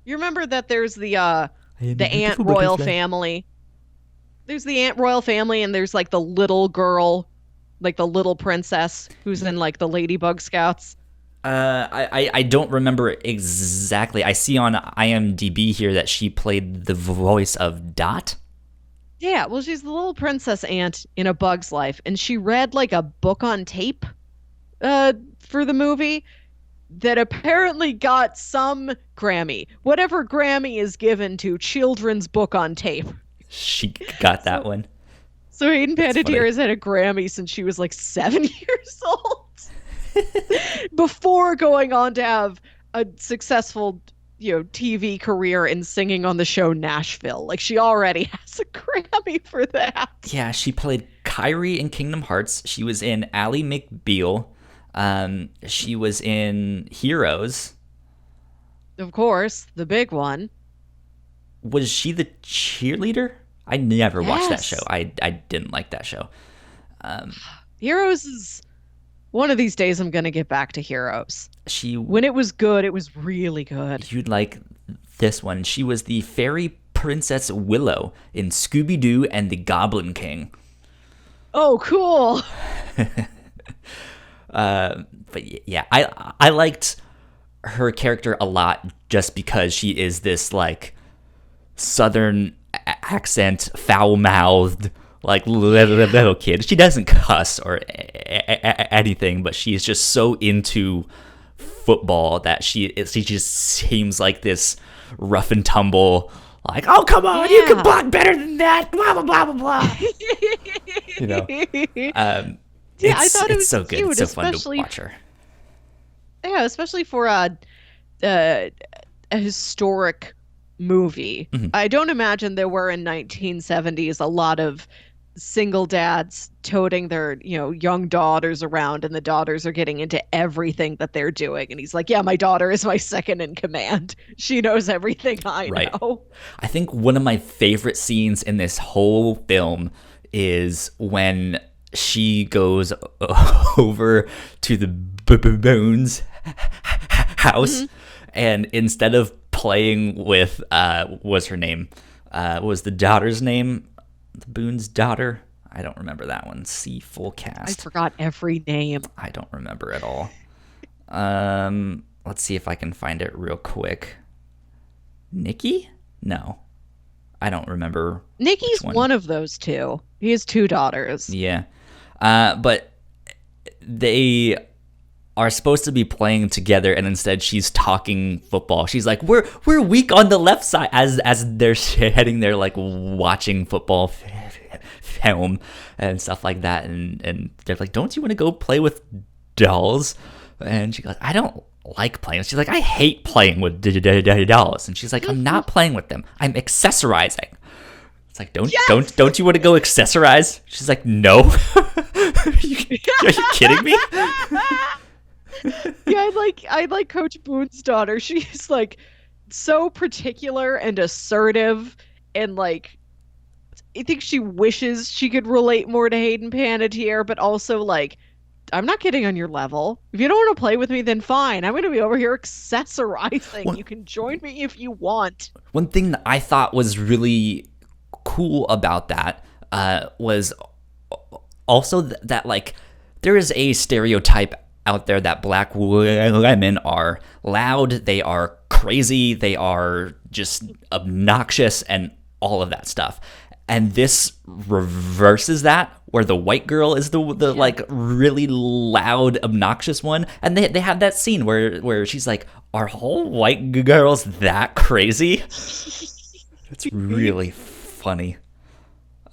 you remember that there's the Ant Royal family. There's the Ant Royal family, and there's like the little girl, like the little princess who's in like the Ladybug Scouts. I don't remember exactly. I see on IMDb here that she played the voice of Dot. Yeah, well, she's the little princess ant in A Bug's Life, and she read like a book on tape for the movie that apparently got some Grammy, whatever Grammy is given to children's book on tape. She got that So, one. so Hayden That's funny. Panettiere has had a Grammy since she was like 7 years old, before going on to have a successful, TV career in singing on the show Nashville. Like she already has a Grammy for that. Yeah, she played Kyrie in Kingdom Hearts. She was in Ally McBeal. She was in Heroes. Of course, the big one. Was she the cheerleader? I never watched that show. Yes. I didn't like that show. Heroes is one of these days I'm going to get back to Heroes. She When it was good, it was really good. You'd like this one. She was the fairy princess Willow in Scooby-Doo and the Goblin King. Oh, cool. But yeah, I liked her character a lot just because she is this like southern accent, foul-mouthed, like little kid. She doesn't cuss or anything, but she is just so into football that she just seems like this rough and tumble, like, oh come on, you can block better than that, blah blah blah blah blah. You know, Yeah, I thought it was so good. cute, It's so fun to especially watch her. yeah, especially for a historic movie. Mhm. I don't imagine there were in 1970s a lot of single dads toting their, young daughters around, and the daughters are getting into everything that they're doing. And he's like, yeah, my daughter is my second in command. She knows everything I Right. know. I think one of my favorite scenes in this whole film is when she goes over to the Boone's house, and instead of playing with what was her name? What was the daughter's name? The Boone's daughter? I don't remember that one. See full I cast. forgot every name. I don't remember at all. Let's see if I can find it real quick. Nikki? No. I don't remember. Nikki's one. one of those two. He has two daughters. Yeah. But they are supposed to be playing together, and instead she's talking football. She's like, we're weak on the left side, as they're heading there, like watching football film and stuff like that, and they're like, don't you want to go play with dolls? And she goes, I don't like playing. She's like, I hate playing with dolls. And she's like, I'm not playing with them, I'm accessorizing. It's like, don't you want to go accessorize? She's like, no. Are you kidding me? Yeah, I like Coach Boone's daughter. She's like so particular and assertive, and like I think she wishes she could relate more to Hayden Panettiere, but also like, I'm not getting on your level. If you don't want to play with me, then fine. I'm going to be over here accessorizing. Well, you can join me if you want. One thing that I thought was really cool about that was also that like there is a stereotype out there that black women are loud, they are crazy, they are just obnoxious, and all of that stuff. And this reverses that, where the white girl is the like really loud, obnoxious one. And they have that scene where she's like, are all white girls that crazy? It's really funny.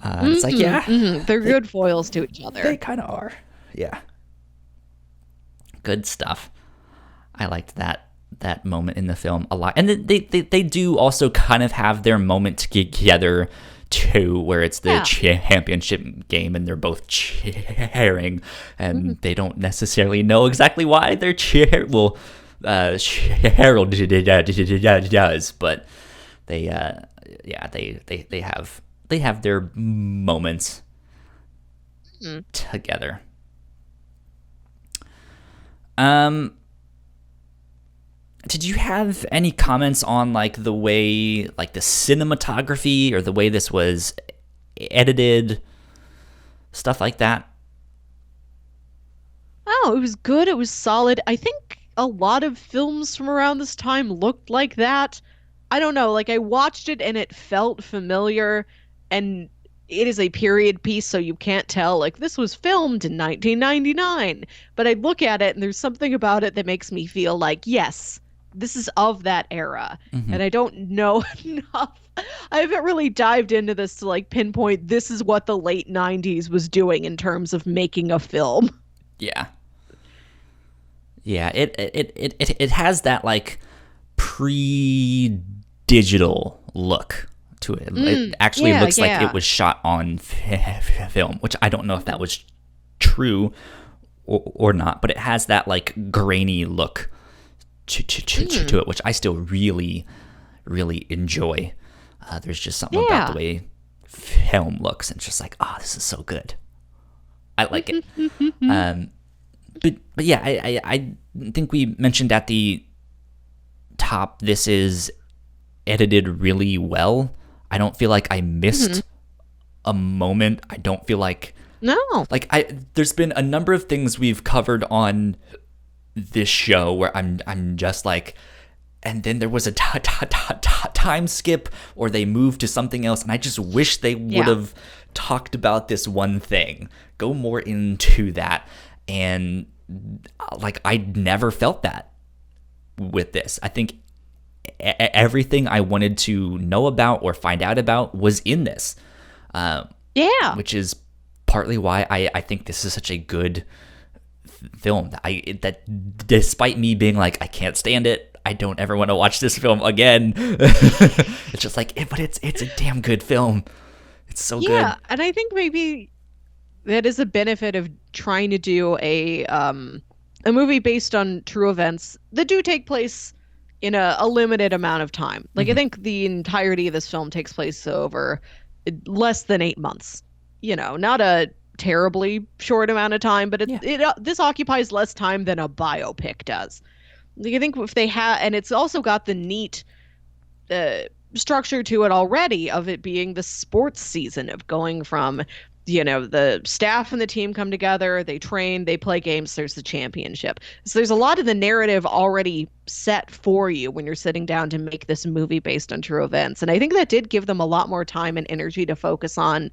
It's like, yeah. They're good foils to each other. They kind of are. Yeah. Good stuff. I liked that moment in the film a lot. And they do also kind of have their moment together too, where it's the championship game and they're both cheering, and they don't necessarily know exactly why they're cheering. Well, Cheryl does, but they have their moments together. Did you have any comments on like the way, like the cinematography or the way this was edited, stuff like that? Oh, it was good. It was solid. I think a lot of films from around this time looked like that. I don't know, like I watched it and it felt familiar, and it is a period piece, so you can't tell like this was filmed in 1999. But I look at it and there's something about it that makes me feel like, yes, this is of that era. Hmm. And I don't know enough. I haven't really dived into this to like pinpoint this is what the late 90s was doing in terms of making a film. Yeah. Yeah, it has that like pre-digital look to it. It actually Yeah, looks like yeah. it was shot on film, which I don't know if that was true or not, but it has that like grainy look to it, which I still really, really enjoy. There's just something about the Yeah. way film looks, and it's just like, oh, this is so good. I like it. Um, but yeah, I think we mentioned at the top, this is edited really well. I don't feel like I missed a moment. I don't feel No. like I there's been a number of things we've covered on this show where I'm just like, and then there was a time skip or they moved to something else, and I just wish they would Yeah. have talked about this one thing, go more into that. And like I never felt that with this. I think everything I wanted to know about or find out about was in this, Yeah. which is partly why I think this is such a good film. That despite me being like, I can't stand it, I don't ever want to watch this film again. It's just like, but it's a damn good film. It's so Yeah. good. And I think maybe that is a benefit of trying to do a movie based on true events that do take place in a limited amount of time. Like I Hmm. think the entirety of this film takes place over less than 8 months. You know, not a terribly short amount of time, but Yeah. this occupies less time than a biopic does. Like I think if they had, and it's also got the neat uh, structure to it already of it being the sports season of going from, the staff and the team come together, they train, they play games, there's the championship. So there's a lot of the narrative already set for you when you're sitting down to make this movie based on true events. And I think that did give them a lot more time and energy to focus on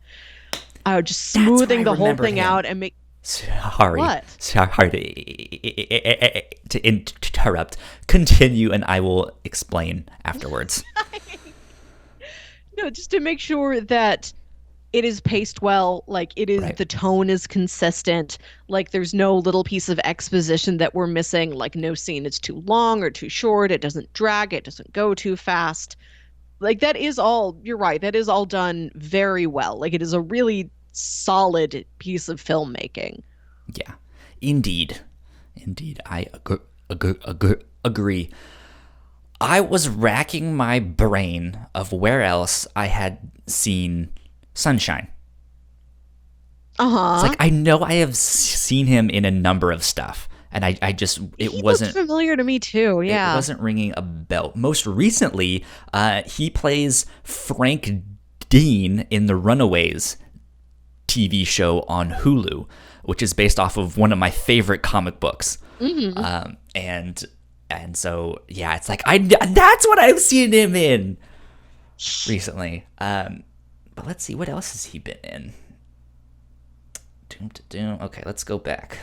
just That's where I smoothing the whole remembered thing him. out and make Sorry, what? sorry to interrupt. Continue, and I will explain afterwards. No, just to make sure that it is paced well, like it is Right. the tone is consistent, like there's no little piece of exposition that we're missing, like no scene is too long or too short, it doesn't drag, it doesn't go too fast. Like that is all, you're right, that is all done very well. Like it is a really solid piece of filmmaking. Yeah, indeed, indeed, I agree. I was racking my brain of where else I had seen Sunshine. It's Uh-huh. like I know I have seen him in a number of stuff, and I just it He looked wasn't familiar to me too. it Yeah. wasn't ringing a bell. Most recently, he plays Frank Dean in the Runaways TV show on Hulu, which is based off of one of my favorite comic books. And so yeah, it's like that's what I've seen him in recently. But let's see, what else has he been in? Okay, let's go back.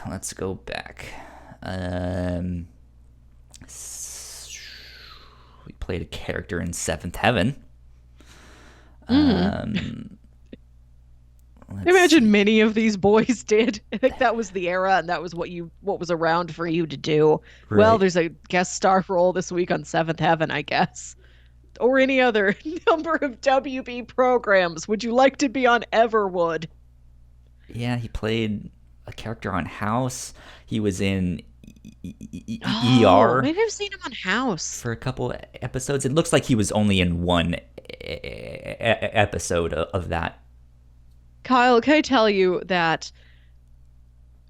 We played a character in Seventh Heaven. I imagine many of these boys did. I think that was the era, and that was what was around for you to do. Well, Right. there's a guest star role this week on Seventh Heaven, I guess, or any other number of WB programs. Would you like to be on Everwood? Yeah, he played a character on House. He was in Oh, ER maybe I've seen him on House. for a couple episodes. It looks like he was only in one episode of that. Kyle, can I tell you that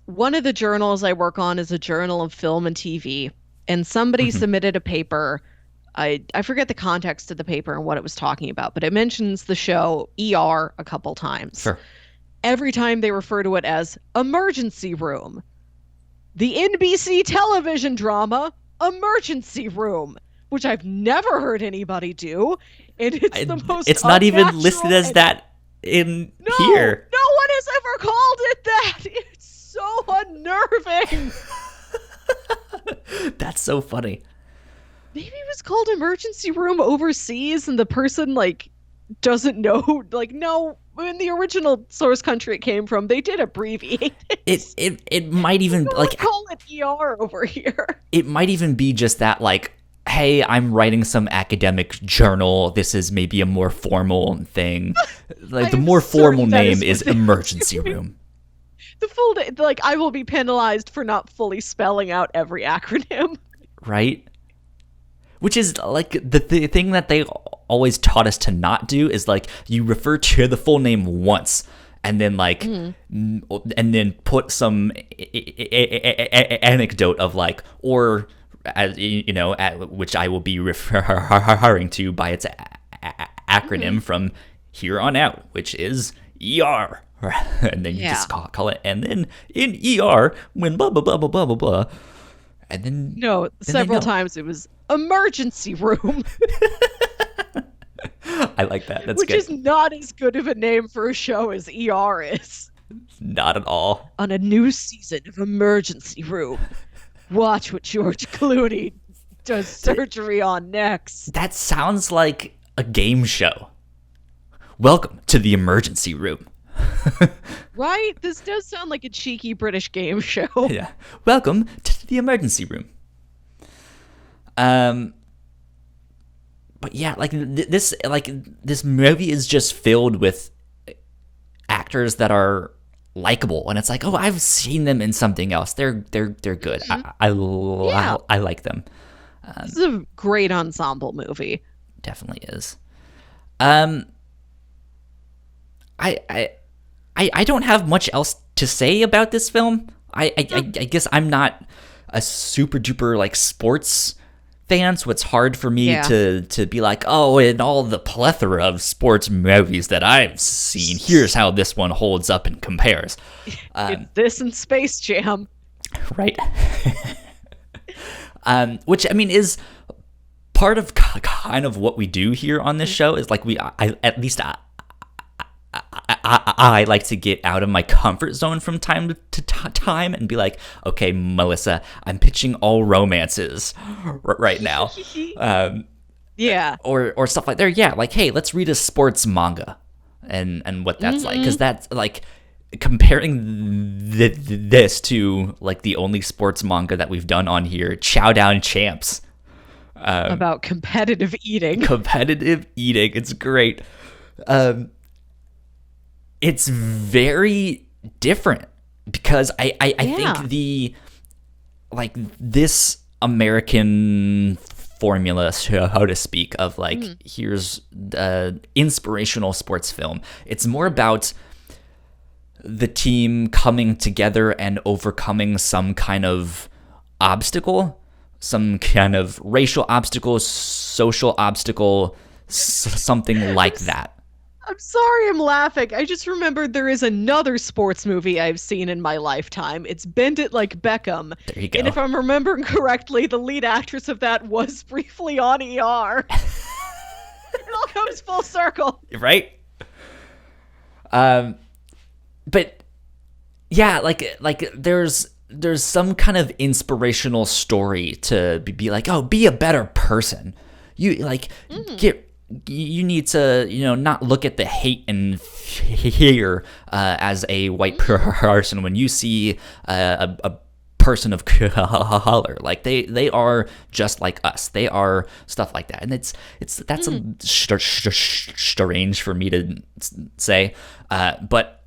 one of the journals I work on is a journal of film and TV, and somebody Mhm. submitted a paper. I forget the context of the paper and what it was talking about, but it mentions the show ER a couple times. Sure. Every time they refer to it as emergency room. the NBC television drama Emergency Room, which I've never heard anybody do, and it's the most It's not even listed unnatural as and that in no, here. no one has ever called it that. It's so unnerving. That's so funny. Maybe it was called Emergency Room overseas, and the person like doesn't know. Like, no, in the original source country it came from, they did abbreviate it. It might even like Call it ER over here. it might even be just that like, hey, I'm writing some academic journal. This is maybe a more formal thing. Like the more formal name is Emergency Room. The full like I will be penalized for not fully spelling out every acronym. Right? Which is like the thing that they always taught us to not do is like you refer to the full name once and then like and then put some anecdote of like or as you know at which I will be referring to by its acronym from here on out, which is ER. And then you just call it, and then in ER when blah blah blah blah blah blah blah, and then several times it was Emergency Room. I like that. That's which good. is not as good of a name for a show as ER is. Not at all. On a new season of Emergency Room, watch what George Clooney does surgery on next. That sounds like a game show. Welcome to the Emergency Room. Right? This does sound like a cheeky British game show. Yeah. Welcome to the Emergency Room. But yeah, like this movie is just filled with actors that are likable, and it's like, oh, I've seen them in something else. They're good. I like them. This is a great ensemble movie. Definitely is. I don't have much else to say about this film. I guess I'm not a super duper like sports fan, so it's hard for me to be like, oh, in all the plethora of sports movies that I've seen, here's how this one holds up and compares. It's this and Space Jam. Right. Which I mean is part of kind of what we do here on this show is like I like to get out of my comfort zone from time to time and be like, okay, Melissa, I'm pitching all romances right now. Yeah. Or stuff like that. Yeah, like, hey, let's read a sports manga and what that's like. Because that's like comparing this to like the only sports manga that we've done on here, Chow Down Champs. About competitive eating. Competitive eating. It's great. It's very different because I think this American formula, so to speak, of like here's the inspirational sports film. It's more about the team coming together and overcoming some kind of obstacle, some kind of racial obstacle, social obstacle, something like that. I'm sorry I'm laughing. I just remembered there is another sports movie I've seen in my lifetime. It's Bend It Like Beckham. There you go. And if I'm remembering correctly, the lead actress of that was briefly on ER. It all comes full circle. Right? But yeah, like there's some kind of inspirational story to be like, oh, be a better person. You like you need to, not look at the hate and fear as a white person when you see a person of color. Like they are just like us. They are stuff like that, and that's strange for me to say, but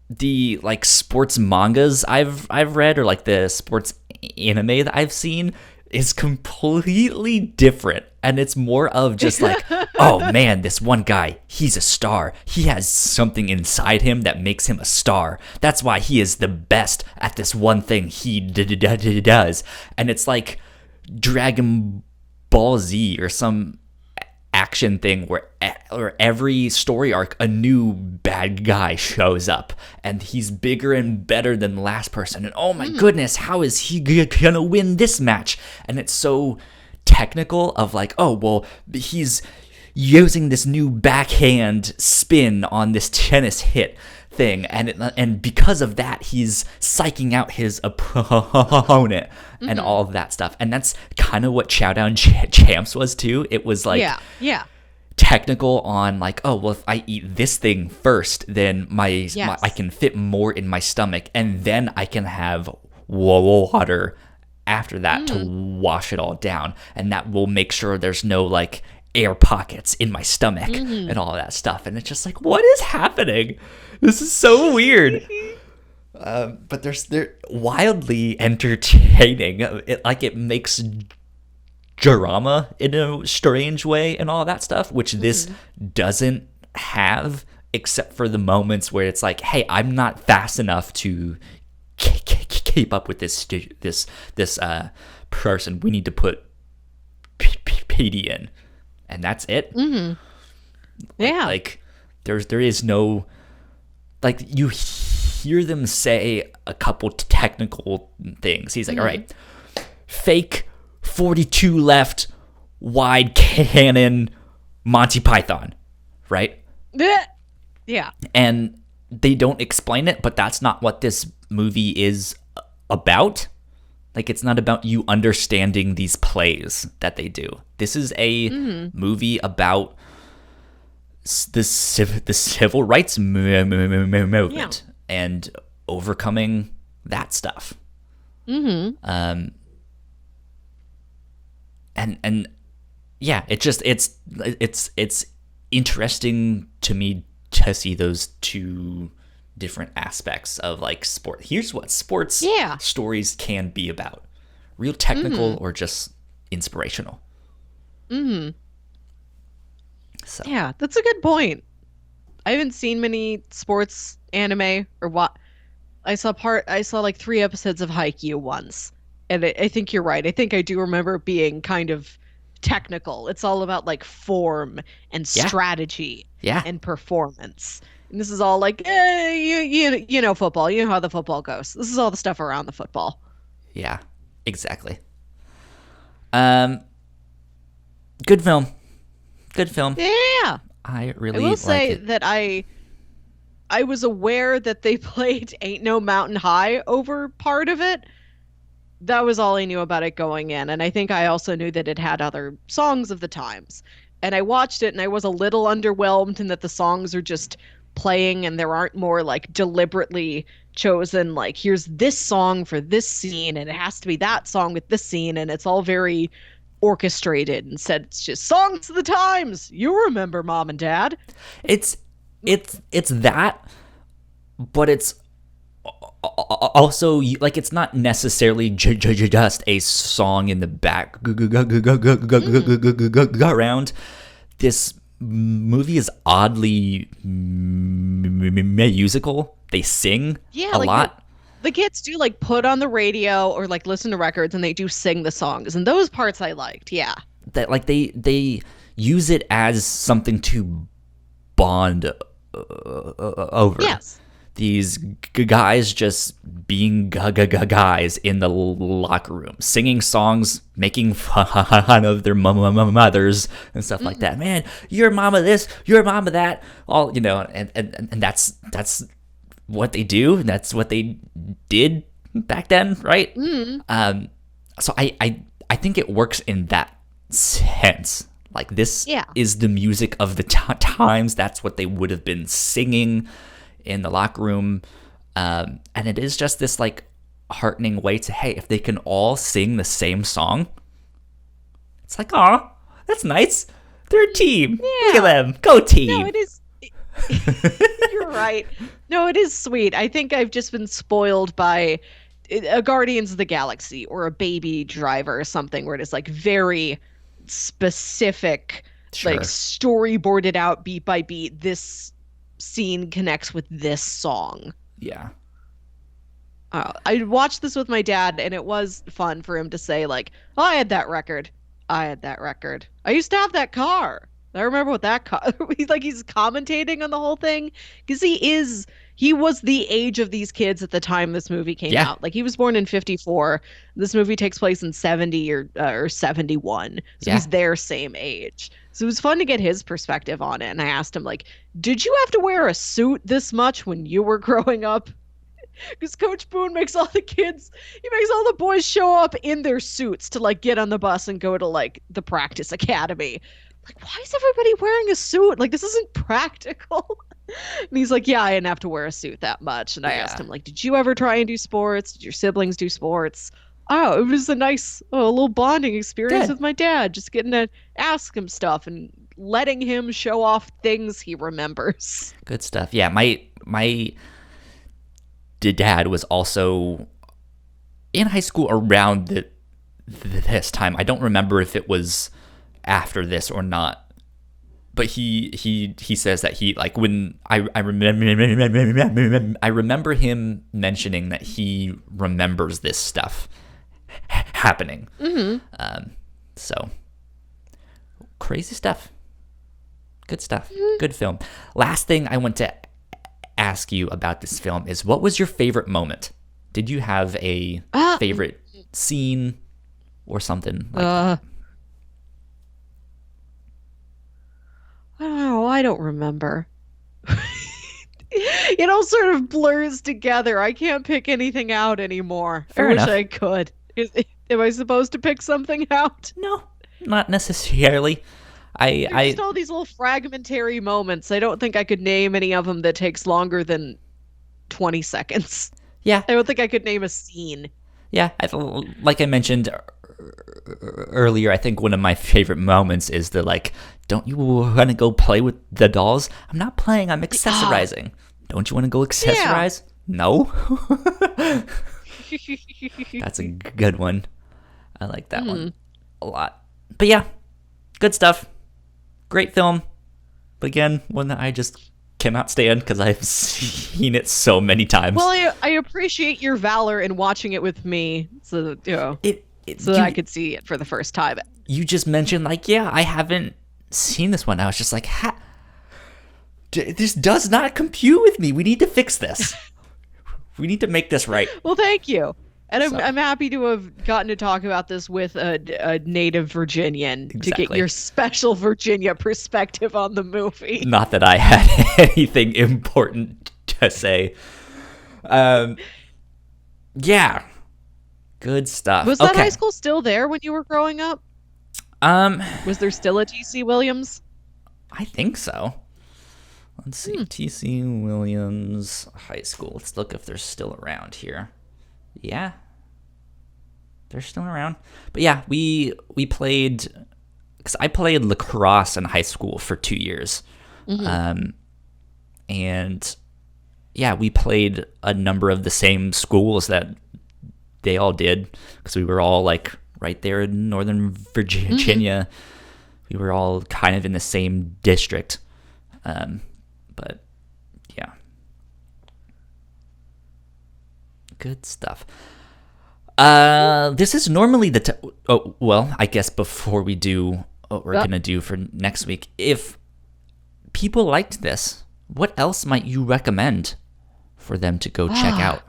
the like sports mangas I've read or like the sports anime that I've seen is completely different, and it's more of just like, oh man, this one guy, he's a star. He has something inside him that makes him a star. That's why he is the best at this one thing he does. And it's like Dragon Ball Z or some action thing where every story arc a new bad guy shows up and he's bigger and better than the last person, and oh my goodness, how is he gonna win this match? And it's so technical of like, oh well, he's using this new backhand spin on this tennis hit thing, and because of that he's psyching out his opponent and all of that stuff. And that's kind of what Chowdown Champs was too. It was like technical on like, oh well, if I eat this thing first, then my I can fit more in my stomach, and then I can have water after that to wash it all down, and that will make sure there's no like air pockets in my stomach and all that stuff. And it's just like, what is happening? This is so weird. But they're wildly entertaining. It makes drama in a strange way and all that stuff, which this doesn't have, except for the moments where it's like, hey, I'm not fast enough to keep up with this person. We need to put PD in, and that's it. Yeah, like there is no, like, you hear them say a couple technical things. He's like, all right, fake 42 left wide cannon Monty Python, right? Yeah. And they don't explain it, but that's not what this movie is about. Like, it's not about you understanding these plays that they do. This is a movie about the civil rights movement and overcoming that stuff. And yeah, it's interesting to me to see those two different aspects of like sport. Here's what sports stories can be about: real technical or just inspirational. So Yeah, that's a good point. I haven't seen many sports anime or what. I saw like 3 episodes of Haikyuu once, and I think you're right. I think I do remember it being kind of technical. It's all about like form and strategy and performance. And this is all like, you know football. You know how the football goes. This is all the stuff around the football. Yeah, exactly. Good film. Yeah. I really will like say it. that I was aware that they played Ain't No Mountain High over part of it. That was all I knew about it going in. And I think I also knew that it had other songs of the times. And I watched it and I was a little underwhelmed in that the songs are just playing and there aren't more like deliberately chosen, like, here's this song for this scene and it has to be that song with this scene, and it's all very orchestrated. Instead, it's just songs of the times. You remember, Mom and Dad. It's that, but it's also like, it's not necessarily just a song in the background. This movie is oddly musical. They sing a lot. The kids do like put on the radio or like listen to records, and they do sing the songs, and those parts I liked. Yeah, that like they use it as something to bond over. Yes. These guys just being guys in the locker room, singing songs, making fun of their mothers and stuff like that. Man, your mama this, your mama that. All, you know, and that's what they do. And that's what they did back then, right? So I think it works in that sense. Like, this is the music of the times. That's what they would have been singing in the locker room. And it is just this like heartening way to, hey, if they can all sing the same song, it's like, aw, that's nice. They're a team. Look at them. Go team. No, it is. You're right. No, it is sweet. I think I've just been spoiled by a Guardians of the Galaxy or a Baby Driver or something, where it is like very specific, like storyboarded out beat by beat. This scene connects with this song. Yeah. I watched this with my dad, and it was fun for him to say, like, oh, I had that record. I used to have that car. I remember what that he's commentating on the whole thing because he was the age of these kids at the time this movie came Yeah, out. Like he was born in 54. This movie takes place in 70 or 71. So yeah. he's their same age. So it was fun to get his perspective on it. And I asked him like, "Did you have to wear a suit this much when you were growing up?" Because Coach Boone makes he makes all the boys show up in their suits to like get on the bus and go to like the practice academy. Like, why is everybody wearing a suit? Like, this isn't practical. And he's like, yeah, I didn't have to wear a suit that much. And I asked Yeah. him, like, did you ever try and do sports? Did your siblings do sports? Oh, it was a nice little bonding experience Good. with my dad, just getting to ask him stuff and letting him show off things he remembers. Good stuff. Yeah, my dad was also in high school around this time. I don't remember if it was after this or not, but he says that he like when I remember him mentioning that he remembers this stuff happening. So crazy stuff. Good stuff. Good film. Last thing I want to ask you about this film is, what was your favorite moment? Did you have a favorite scene or something like that? I don't know. I don't remember. It all sort of blurs together. I can't pick anything out anymore. Fair I wish enough. I could. Am I supposed to pick something out? No, not necessarily. There's I just all these little fragmentary moments. I don't think I could name any of them that takes longer than 20 seconds. yeah, I don't think I could name a scene. yeah. Like I mentioned earlier, I think one of my favorite moments is the like, don't you want to go play with the dolls? I'm not playing, I'm accessorizing. Don't you want to go accessorize? No. That's a good one. I like that one a lot. But yeah, good stuff. Great film. But again, one that I just cannot stand because I've seen it so many times. Well, I appreciate your valor in watching it with me, so so that I could see it for the first time. You just mentioned like, yeah, I haven't seen this one. I was just like, this does not compute with me. We need to fix this. We need to make this right. Well, thank you. And So- I'm happy to have gotten to talk about this with a native Virginian to get Exactly. your special Virginia perspective on the movie. Not that I had anything important to say. Yeah. Good stuff. Was that Okay. high school still there when you were growing up? Was there still a T.C. Williams? I think so. Let's see. T.C. Williams High School. Let's look if they're still around here. Yeah. They're still around. But yeah, we played, because I played lacrosse in high school for 2 years. And yeah, we played a number of the same schools that they all did, because we were all like right there in Northern Virginia. We were all kind of in the same district. But yeah. Good stuff. This is normally oh, well, I guess before we do what we're going to do for next week, if people liked this, what else might you recommend for them to go check out?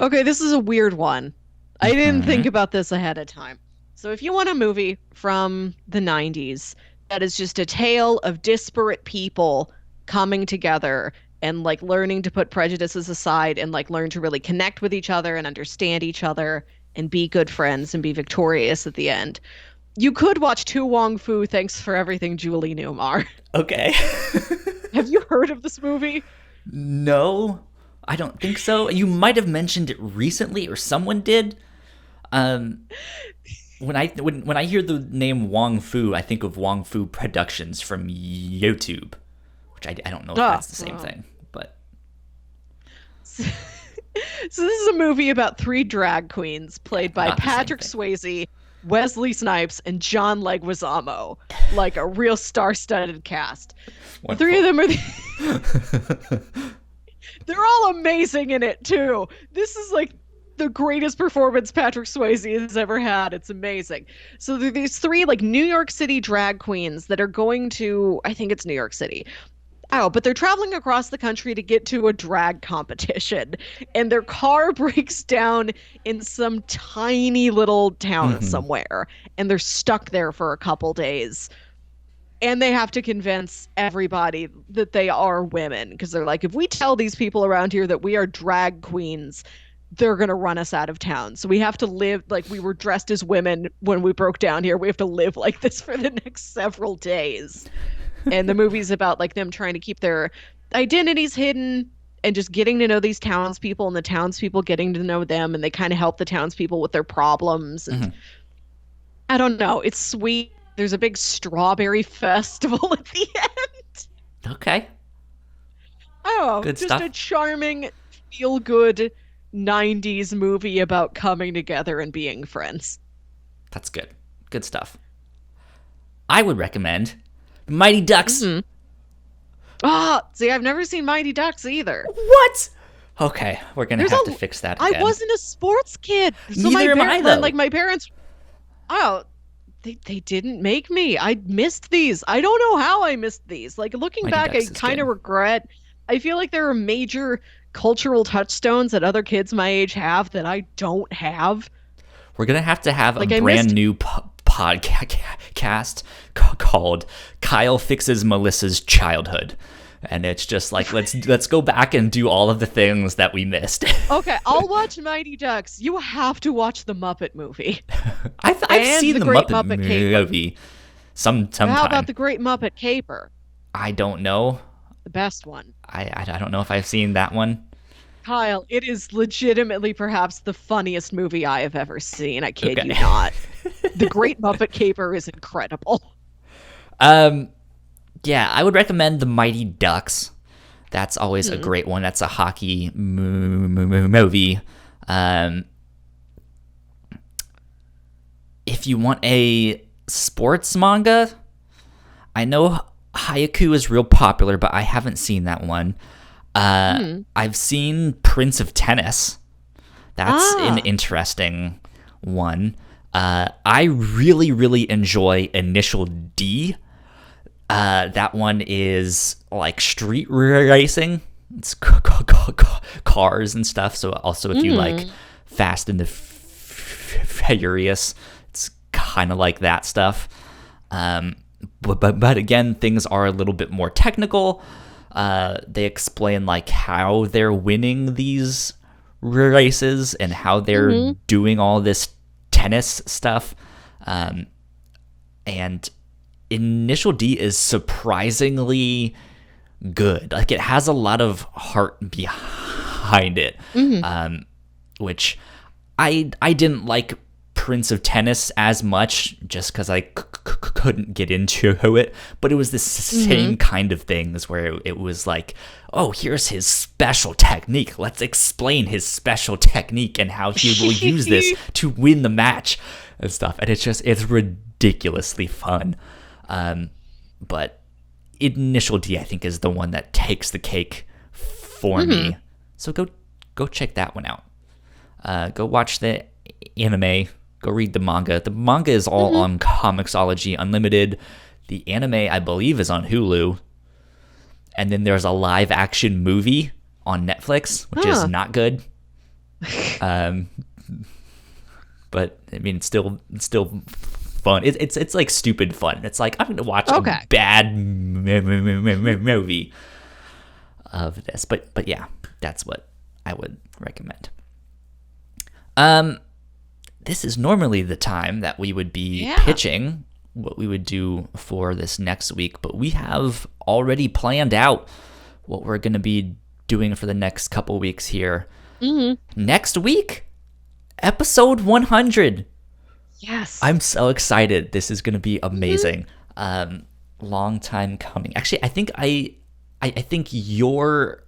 Okay, this is a weird one. I didn't think about this ahead of time. So if you want a movie from the 90s that is just a tale of disparate people coming together and like learning to put prejudices aside and like learn to really connect with each other and understand each other and be good friends and be victorious at the end, you could watch Tu Wong Fu, Thanks for Everything, Julie Newmar. Okay. Have you heard of this movie? No, I don't think so. You might have mentioned it recently, or someone did. When I hear the name Wong Fu, I think of Wong Fu Productions from YouTube, which I don't know if that's the same thing, but So this is a movie about 3 drag queens played by Not the same Patrick thing. Swayze, Wesley Snipes, and John Leguizamo. Like a real star-studded cast. The 3 of them are they're all amazing in it too. This is like the greatest performance Patrick Swayze has ever had. It's amazing. So there are these three like New York City drag queens that are going to, I think it's New York City. Oh, but they're traveling across the country to get to a drag competition, and their car breaks down in some tiny little town Hmm. somewhere, and they're stuck there for a couple days. And they have to convince everybody that they are women because they're like, if we tell these people around here that we are drag queens, they're going to run us out of town. So we have to live like we were dressed as women when we broke down here. We have to live like this for the next several days. And the movie's about like them trying to keep their identities hidden and just getting to know these townspeople and the townspeople getting to know them. And they kind of help the townspeople with their problems. And Hmm. I don't know, it's sweet. There's a big strawberry festival at the end. Okay. Oh, Good just a stuff. charming, feel good 90s movie about coming together and being friends. That's good. Good stuff. I would recommend Mighty Ducks. Hmm. Ah, see, I've never seen Mighty Ducks either. What? Okay, we're gonna There's have a to fix that I again. wasn't a sports kid. So Neither am I, though. like my parents oh, they didn't make me. I missed these. I don't know how I missed these. Like looking Mighty back, I Ducks is kind of good. regret. I feel like there are major cultural touchstones that other kids my age have that I don't have. We're gonna have to have a Like I brand missed new podcast called "Kyle Fixes Melissa's Childhood," and it's just like let's go back and do all of the things that we missed. Okay, I'll watch Mighty Ducks. You have to watch the Muppet movie I've and seen the the Great Muppet Muppet Caper. movie How about sometime. the Great Muppet Caper? I don't know. The best one. I don't know if I've seen that one. Kyle, it is legitimately perhaps the funniest movie I have ever seen. I kid Okay. you not. The Great Muppet Caper is incredible. um, yeah, I would recommend the Mighty Ducks. That's always a Hmm. great one. That's a hockey movie. Um, if you want a sports manga, I know Haiku is real popular, but I haven't seen that one. I've seen Prince of Tennis. That's an Ah. interesting one. I really, really enjoy Initial D. That one is like street racing. It's cars and stuff. So also, if you like Fast and the Furious, it's kind of like that stuff. But again, things are a little bit more technical. They explain like how they're winning these races and how they're doing all this tennis stuff. And Initial D is surprisingly good. Like it has a lot of heart behind it, which I didn't like Prince of Tennis as much just because I couldn't get into it, but it was the same kind of things where it was like, oh, here's his special technique. Let's explain his special technique and how he will use this to win the match and stuff. And it's ridiculously fun. But Initial D, I think, is the one that takes the cake for me. So go check that one out. Go watch the anime. Go read the manga. The manga is all on Comixology Unlimited. The anime, I believe, is on Hulu. And then there's a live action movie on Netflix, which is not good. But I mean, it's still fun. It's like stupid fun. It's like I'm gonna watch a bad movie of this, but yeah, that's what I would recommend. This is normally the time that we would be pitching what we would do for this next week, but we have already planned out what we're going to be doing for the next couple weeks here. Next week, episode 100. Yes. I'm so excited. This is going to be amazing. Long time coming. Actually, I think your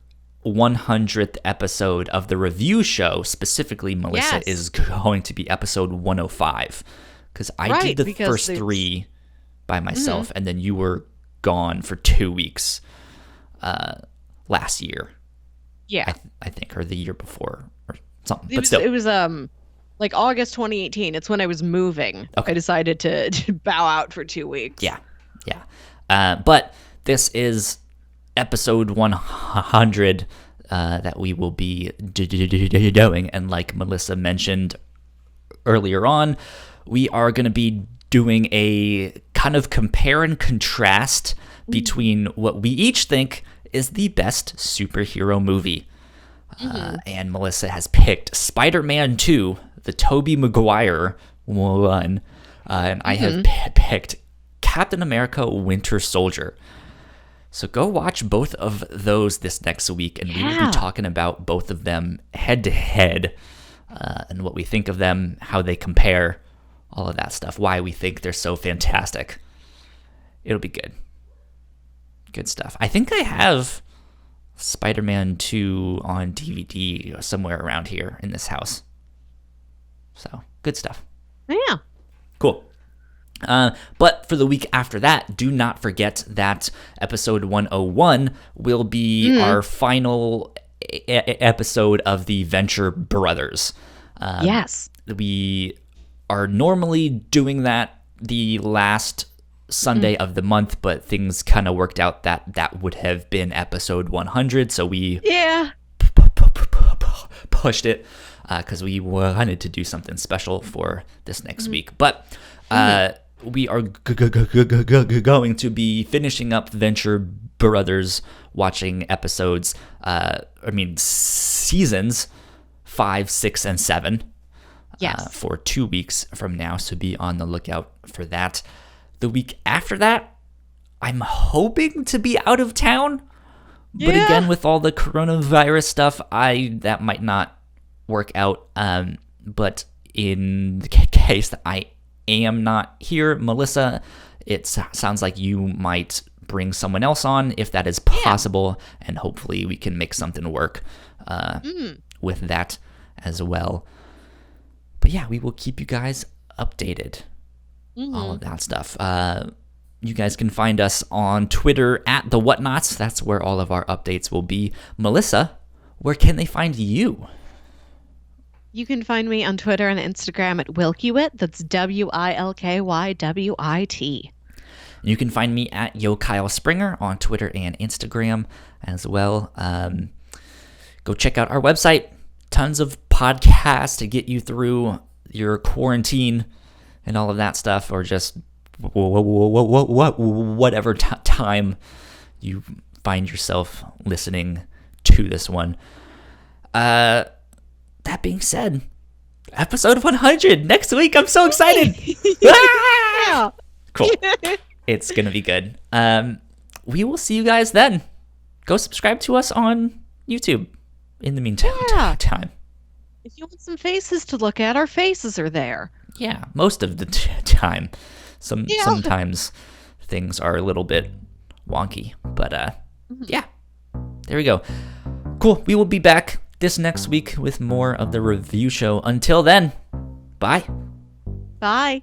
100th episode of the review show, specifically, Melissa, is going to be episode 105. Because I did the first three by myself, and then you were gone for 2 weeks last year. Yeah. I think, or the year before, or something. It But was still, it was like August 2018. It's when I was moving. Okay. I decided to bow out for 2 weeks. yeah, yeah. But this is episode 100 that we will be doing, and like Melissa mentioned earlier on, we are going to be doing a kind of compare and contrast between what we each think is the best superhero movie. And Melissa has picked Spider-Man 2, the Tobey Maguire one, and I have picked Captain America Winter Soldier. So go watch both of those this next week, and we will be talking about both of them head to head, and what we think of them, how they compare, all of that stuff, why we think they're so fantastic. It'll be good. Good stuff. I think I have Spider-Man 2 on DVD somewhere around here in this house. So, good stuff. Yeah. Cool. But for the week after that, do not forget that episode 101 will be our final episode of the Venture Brothers. Yes. We are normally doing that the last Sunday of the month, but things kind of worked out that would have been episode 100, so we pushed it because we wanted to do something special for this next week. But we are going to be finishing up Venture Brothers, watching episodes, seasons 5, 6, and 7 for 2 weeks from now, so be on the lookout for that. The week after that, I'm hoping to be out of town, but again, with all the coronavirus stuff, that might not work out. But in the case that I am not here, Melissa, it sounds like you might bring someone else on if that is possible, and hopefully we can make something work with that as well. But yeah, we will keep you guys updated. All of that stuff. You guys can find us on Twitter at the Whatnauts. That's where all of our updates will be. Melissa, where can they find you? You can find me on Twitter and Instagram at Wilkywit. That's WILKYWIT. You can find me at Yo Kyle Springer on Twitter and Instagram as well. Go check out our website. Tons of podcasts to get you through your quarantine and all of that stuff, or just whatever time you find yourself listening to this one. That being said, episode 100 next week. I'm so excited. Yeah. Cool. It's gonna be good. We will see you guys then. Go subscribe to us on YouTube in the meantime. If you want some faces to look at, our faces are there. Yeah, most of the time. Sometimes things are a little bit wonky, but yeah, there we go. Cool. We will be back this next week with more of the review show. Until then, bye. Bye.